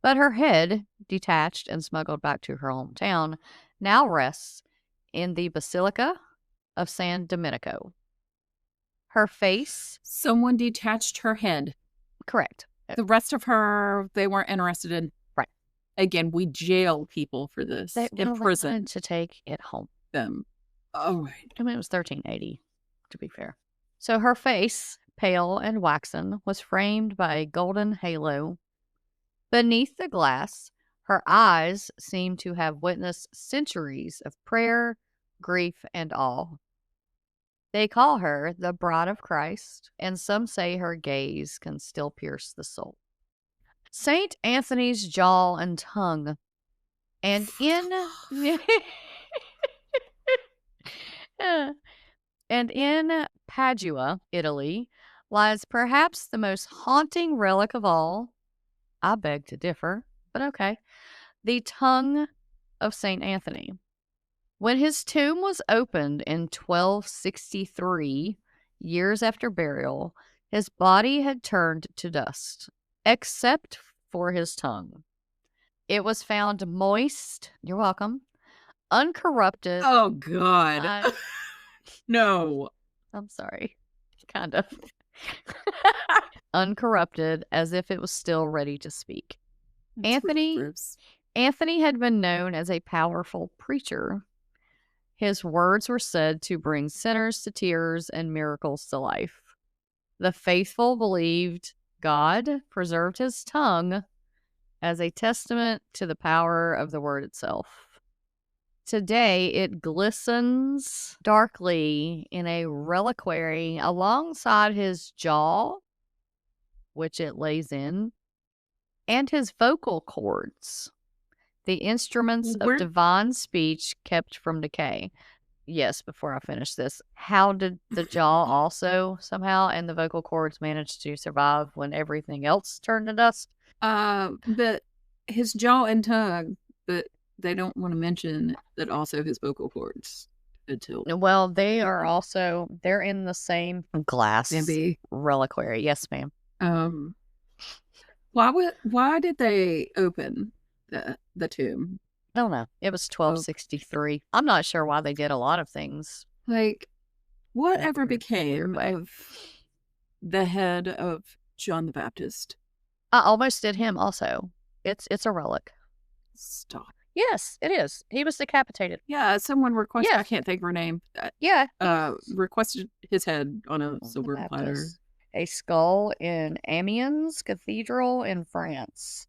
Speaker 1: But her head, detached and smuggled back to her hometown, now rests in the Basilica of San Domenico. Her face...
Speaker 2: Someone detached her head.
Speaker 1: Correct.
Speaker 2: The rest of her, they weren't interested in.
Speaker 1: Right.
Speaker 2: Again, we jail people for this. In prison.
Speaker 1: Wanted to take it home.
Speaker 2: Them. Oh, right.
Speaker 1: I mean, it was 1380, to be fair. So her face, pale and waxen, was framed by a golden halo. Beneath the glass, her eyes seemed to have witnessed centuries of prayer, grief, and awe. They call her the Bride of Christ, and some say her gaze can still pierce the soul. Saint Anthony's jaw and tongue, and in and in Padua, Italy, lies perhaps the most haunting relic of all. I beg to differ, but okay. The tongue of Saint Anthony. When his tomb was opened in 1263, years after burial, his body had turned to dust, except for his tongue. It was found moist, you're welcome, uncorrupted.
Speaker 2: Oh, God. No.
Speaker 1: I'm sorry. Kind of. Uncorrupted, as if it was still ready to speak. Anthony had been known as a powerful preacher. His words were said to bring sinners to tears and miracles to life. The faithful believed God preserved his tongue as a testament to the power of the word itself. Today, it glistens darkly in a reliquary alongside his jaw, which it lays in, and his vocal cords, the instruments of divine speech kept from decay. Yes, before I finish this, how did the jaw also somehow and the vocal cords manage to survive when everything else turned to dust?
Speaker 2: But his jaw and tongue, but they don't want to mention that also his vocal cords until.
Speaker 1: Well, they're in the same glass reliquary. Yes, ma'am.
Speaker 2: Why did they open the tomb?
Speaker 1: I don't know. It was 1263. I'm not sure why they did a lot of things.
Speaker 2: Like, whatever became of the head of John the Baptist?
Speaker 1: I almost did him also. It's a relic.
Speaker 2: Stop.
Speaker 1: Yes, it is. He was decapitated.
Speaker 2: Yeah, someone requested, I can't think of her name. Requested his head on a silver platter.
Speaker 1: A skull in Amiens Cathedral in France.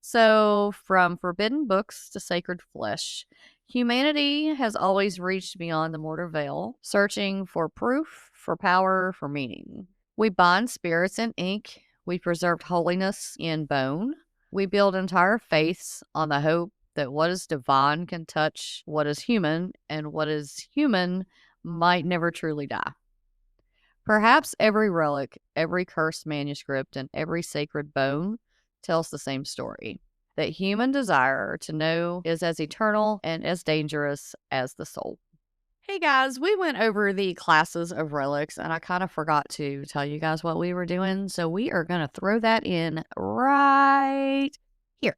Speaker 1: So, from forbidden books to sacred flesh, humanity has always reached beyond the mortar veil, searching for proof, for power, for meaning. We bind spirits in ink. We preserved holiness in bone. We build entire faiths on the hope that what is divine can touch what is human, and what is human might never truly die. Perhaps every relic, every cursed manuscript, and every sacred bone tells the same story, that human desire to know is as eternal and as dangerous as the soul. Hey guys, we went over the classes of relics, and I kind of forgot to tell you guys what we were doing, so we are going to throw that in right here.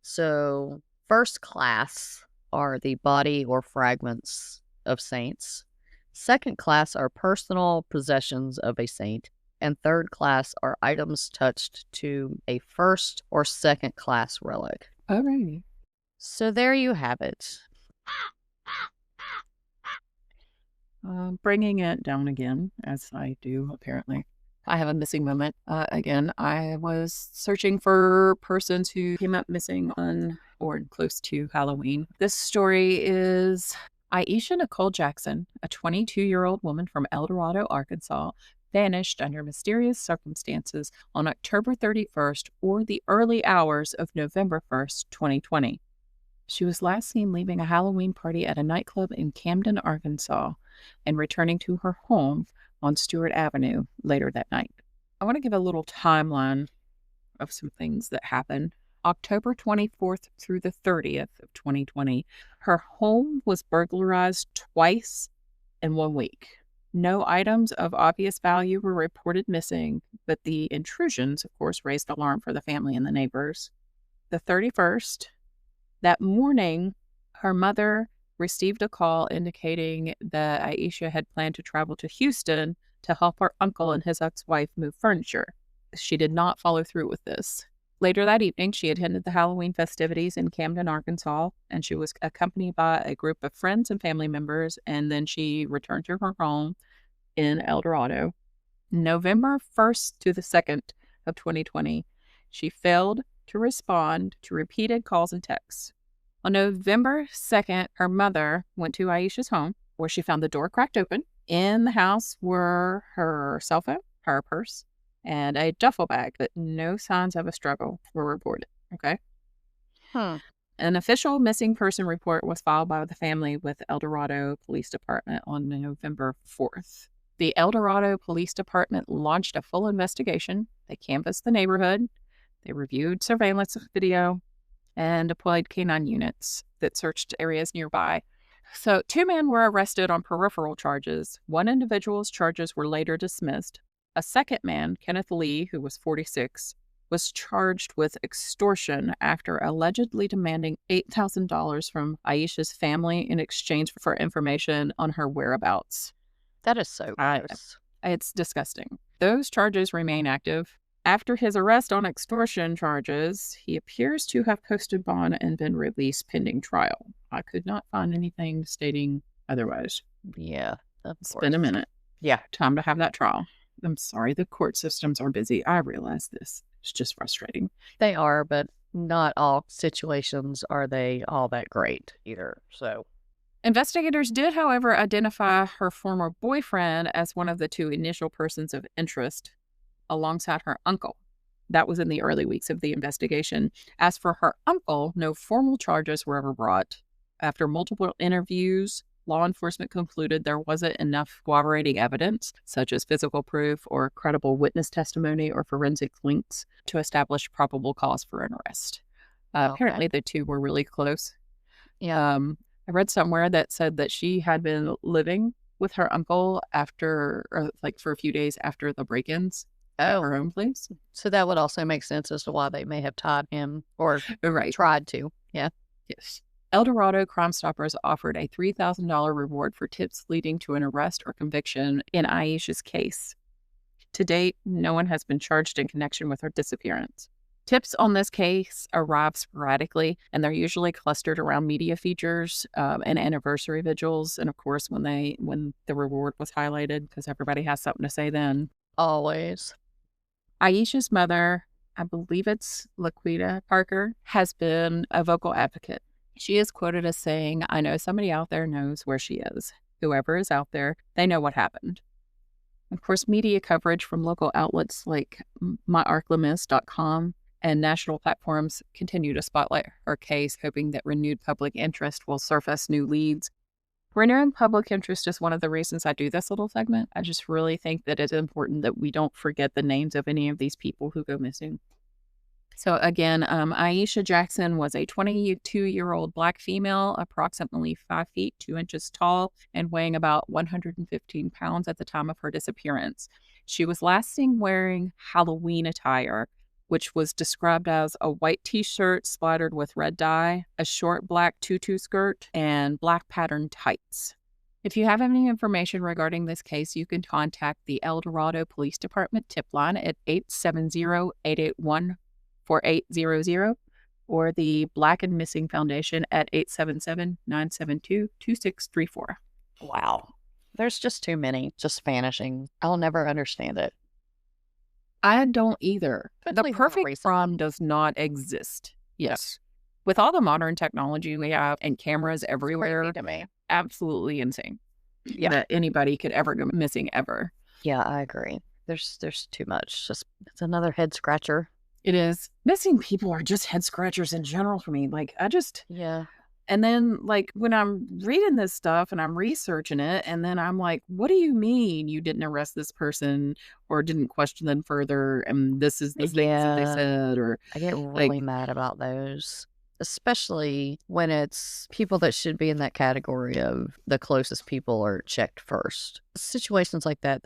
Speaker 1: So, first class are the body or fragments of saints. Second class are personal possessions of a saint. And third class are items touched to a first or second class relic.
Speaker 2: Alrighty.
Speaker 1: So there you have it.
Speaker 2: Bringing it down again, as I do, apparently. I have a missing moment. Again, I was searching for persons who came up missing on or close to Halloween. This story is Aisha Nicole Jackson, a 22-year-old woman from El Dorado, Arkansas, vanished under mysterious circumstances on October 31st or the early hours of November 1st, 2020. She was last seen leaving a Halloween party at a nightclub in Camden, Arkansas, and returning to her home on Stewart Avenue later that night. I want to give a little timeline of some things that happened. October 24th through the 30th of 2020, her home was burglarized twice in 1 week. No items of obvious value were reported missing, but the intrusions, of course, raised alarm for the family and the neighbors. the 31st, that morning, her mother received a call indicating that Aisha had planned to travel to Houston to help her uncle and his ex-wife move furniture. She did not follow through with this. Later that evening, she attended the Halloween festivities in Camden, Arkansas, and she was accompanied by a group of friends and family members, and then she returned to her home in El Dorado. November 1st to the 2nd of 2020, she failed to respond to repeated calls and texts. On November 2nd, her mother went to Aisha's home, where she found the door cracked open. In the house were her cell phone, her purse, and a duffel bag, but no signs of a struggle were reported. Okay. An official missing person report was filed by the family with El Dorado Police Department on November 4th. The El Dorado Police Department launched a full investigation. They canvassed the neighborhood. They reviewed surveillance video and deployed canine units that searched areas nearby. So 2 men were arrested on peripheral charges. One individual's charges were later dismissed. A second man, Kenneth Lee, who was 46, was charged with extortion after allegedly demanding $8,000 from Aisha's family in exchange for information on her whereabouts.
Speaker 1: That is so gross.
Speaker 2: It's disgusting. Those charges remain active. After his arrest on extortion charges, he appears to have posted bond and been released pending trial. I could not find anything stating otherwise.
Speaker 1: Yeah, of
Speaker 2: It's
Speaker 1: course.
Speaker 2: been a minute.
Speaker 1: Yeah.
Speaker 2: Time to have that trial. I'm sorry, the court systems are busy. I realize this. It's just frustrating.
Speaker 1: They are, but not all situations are they all that great either. So
Speaker 2: investigators did, however, identify her former boyfriend as one of the 2 initial persons of interest alongside her uncle. That was in the early weeks of the investigation. As for her uncle, no formal charges were ever brought. After multiple interviews, law enforcement concluded there wasn't enough corroborating evidence, such as physical proof or credible witness testimony or forensic links, to establish probable cause for an arrest. Apparently, the 2 were really close.
Speaker 1: yeah,
Speaker 2: I read somewhere that said that she had been living with her uncle for a few days after the break-ins at her own place.
Speaker 1: So that would also make sense as to why they may have tied him or
Speaker 2: Right.
Speaker 1: tried to. Yeah.
Speaker 2: Yes. El Dorado Crime Stoppers offered a $3,000 reward for tips leading to an arrest or conviction in Aisha's case. To date, no one has been charged in connection with her disappearance. Tips on this case arrive sporadically, and they're usually clustered around media features and anniversary vigils. And of course, when the reward was highlighted, because everybody has something to say then.
Speaker 1: Always.
Speaker 2: Aisha's mother, I believe it's Laquita Parker, has been a vocal advocate. She is quoted as saying, "I know somebody out there knows where she is. Whoever is out there, they know what happened." Of course, media coverage from local outlets like Macabre.Musings.Podcast and national platforms continue to spotlight her case, hoping that renewed public interest will surface new leads. Renewing public interest is one of the reasons I do this little segment. I just really think that it's important that we don't forget the names of any of these people who go missing. So again, Aisha Jackson was a 22-year-old Black female, approximately 5 feet 2 inches tall, and weighing about 115 pounds at the time of her disappearance. She was last seen wearing Halloween attire, which was described as a white t-shirt splattered with red dye, a short black tutu skirt, and black patterned tights. If you have any information regarding this case, you can contact the El Dorado Police Department tip line at 870-881-4800 or the Black and Missing Foundation at 877-972-2634.
Speaker 1: Wow. There's just too many just vanishing. I'll never understand it.
Speaker 2: I don't either.
Speaker 1: Especially
Speaker 2: The
Speaker 1: for a
Speaker 2: perfect
Speaker 1: reason.
Speaker 2: crime does not exist. Yes. With all the modern technology we have and cameras everywhere,
Speaker 1: Crazy to me.
Speaker 2: absolutely insane.
Speaker 1: Yeah.
Speaker 2: That anybody could ever go missing ever.
Speaker 1: Yeah, I agree. There's too much. It's another head scratcher.
Speaker 2: It is. Missing people are just head scratchers in general for me.
Speaker 1: Yeah.
Speaker 2: And then, when I'm reading this stuff and I'm researching it, and then I'm like, what do you mean you didn't arrest this person or didn't question them further? And this is the things that they said, or
Speaker 1: I get really mad about those, especially when it's people that should be in that category of the closest people are checked first. Situations like that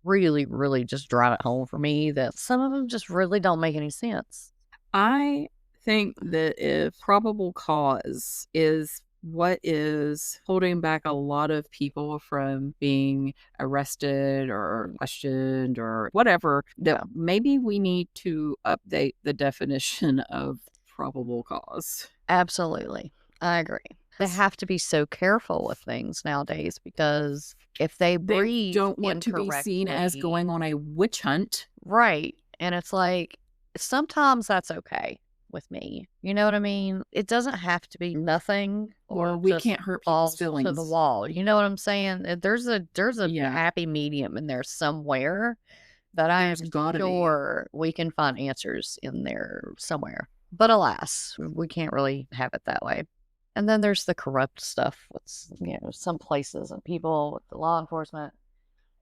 Speaker 1: really, really just drive it home for me that some of them just really don't make any sense.
Speaker 2: I think that if probable cause is what is holding back a lot of people from being arrested or questioned or whatever, that maybe we need to update the definition of probable cause.
Speaker 1: Absolutely. I agree. They have to be so careful with things nowadays because if they
Speaker 2: They
Speaker 1: breathe
Speaker 2: don't want to be seen as
Speaker 1: incorrectly,
Speaker 2: going on a witch hunt.
Speaker 1: right. And it's like sometimes that's okay with me. You know what I mean? It doesn't have to be nothing
Speaker 2: Or
Speaker 1: or
Speaker 2: we
Speaker 1: just
Speaker 2: can't hurt people's
Speaker 1: falls to the
Speaker 2: feelings.
Speaker 1: wall. You know what I'm saying? There's a
Speaker 2: Yeah,
Speaker 1: happy medium in there somewhere that I
Speaker 2: there's
Speaker 1: am
Speaker 2: gotta be.
Speaker 1: sure we can find answers in there somewhere. But alas, we can't really have it that way. And then there's the corrupt stuff with, some places and people with the law enforcement.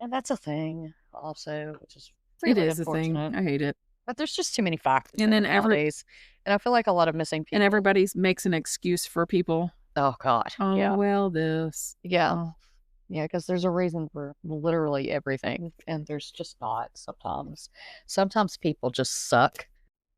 Speaker 1: And that's a thing also, which is
Speaker 2: It
Speaker 1: really
Speaker 2: is a thing.
Speaker 1: unfortunate.
Speaker 2: I hate it.
Speaker 1: But there's just too many factors
Speaker 2: And
Speaker 1: in
Speaker 2: then
Speaker 1: it nowadays. And I feel like a lot of missing people.
Speaker 2: everybody makes an excuse for people.
Speaker 1: Oh, God.
Speaker 2: Oh,
Speaker 1: Yeah.
Speaker 2: well, this.
Speaker 1: Yeah.
Speaker 2: Oh,
Speaker 1: Yeah, because there's a reason for literally everything. And there's just not sometimes. Sometimes people just suck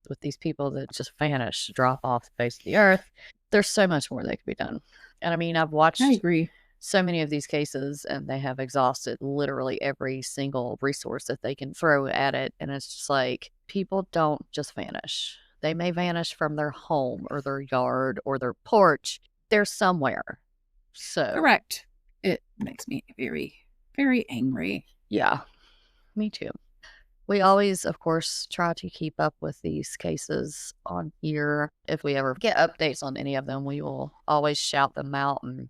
Speaker 1: with these people that just vanish, drop off the face of the earth. There's so much more that could be done. And I mean, I've
Speaker 2: I
Speaker 1: watched
Speaker 2: agree.
Speaker 1: so many of these cases and they have exhausted literally every single resource that they can throw at it. And it's just like people don't just vanish. They may vanish from their home or their yard or their porch. They're somewhere. So,
Speaker 2: Correct. It makes me very, very angry.
Speaker 1: yeah, me too. We always, of course, try to keep up with these cases on here. If we ever get updates on any of them, we will always shout them out and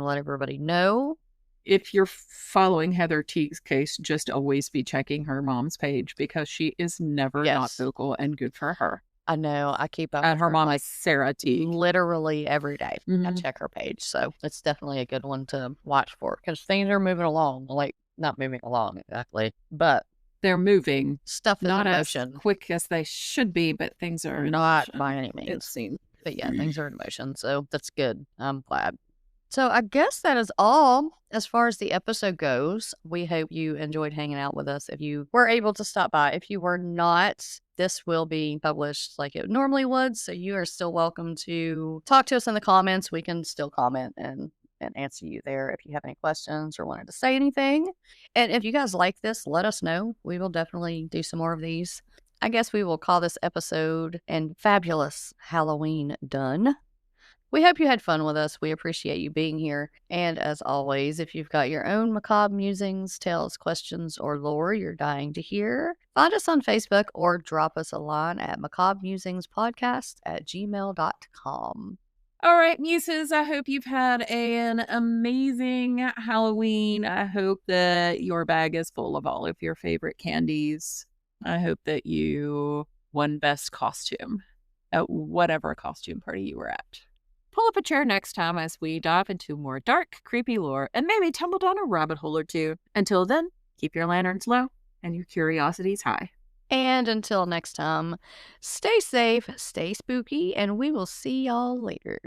Speaker 1: let everybody know.
Speaker 2: If you're following Heather Teague's case, just always be checking her mom's page because she is never not
Speaker 1: Yes.
Speaker 2: vocal, and good for her.
Speaker 1: I know. I keep up
Speaker 2: And
Speaker 1: with
Speaker 2: her
Speaker 1: her
Speaker 2: mom
Speaker 1: like
Speaker 2: is Sarah Teague.
Speaker 1: literally every day. I
Speaker 2: Mhm.
Speaker 1: check her page. So it's definitely a good one to watch for because things are moving along. Like, not moving along exactly, but
Speaker 2: They're moving,
Speaker 1: stuff is
Speaker 2: not
Speaker 1: in
Speaker 2: as
Speaker 1: motion.
Speaker 2: quick as they should be, but things are in
Speaker 1: Not
Speaker 2: motion,
Speaker 1: by any
Speaker 2: it
Speaker 1: means.
Speaker 2: seems.
Speaker 1: But yeah, things are in motion. So that's good. I'm glad. So I guess that is all as far as the episode goes. We hope you enjoyed hanging out with us. If you were able to stop by, if you were not, this will be published like it normally would. So you are still welcome to talk to us in the comments. We can still comment and answer you there if you have any questions or wanted to say anything. And if you guys like this, let us know. We will definitely do some more of these. I guess we will call this episode and fabulous Halloween done. We hope you had fun with us. We appreciate you being here. And as always, if you've got your own macabre musings, tales, questions, or lore you're dying to hear, find us on Facebook or drop us a line at Macabre.Musings.Podcast at gmail.com.
Speaker 2: All right, Muses, I hope you've had an amazing Halloween. I hope that your bag is full of all of your favorite candies. I hope that you won best costume at whatever costume party you were at. Pull up a chair next time as we dive into more dark, creepy lore and maybe tumble down a rabbit hole or two. Until then, keep your lanterns low and your curiosities high.
Speaker 1: And until next time, stay safe, stay spooky, and we will see y'all later.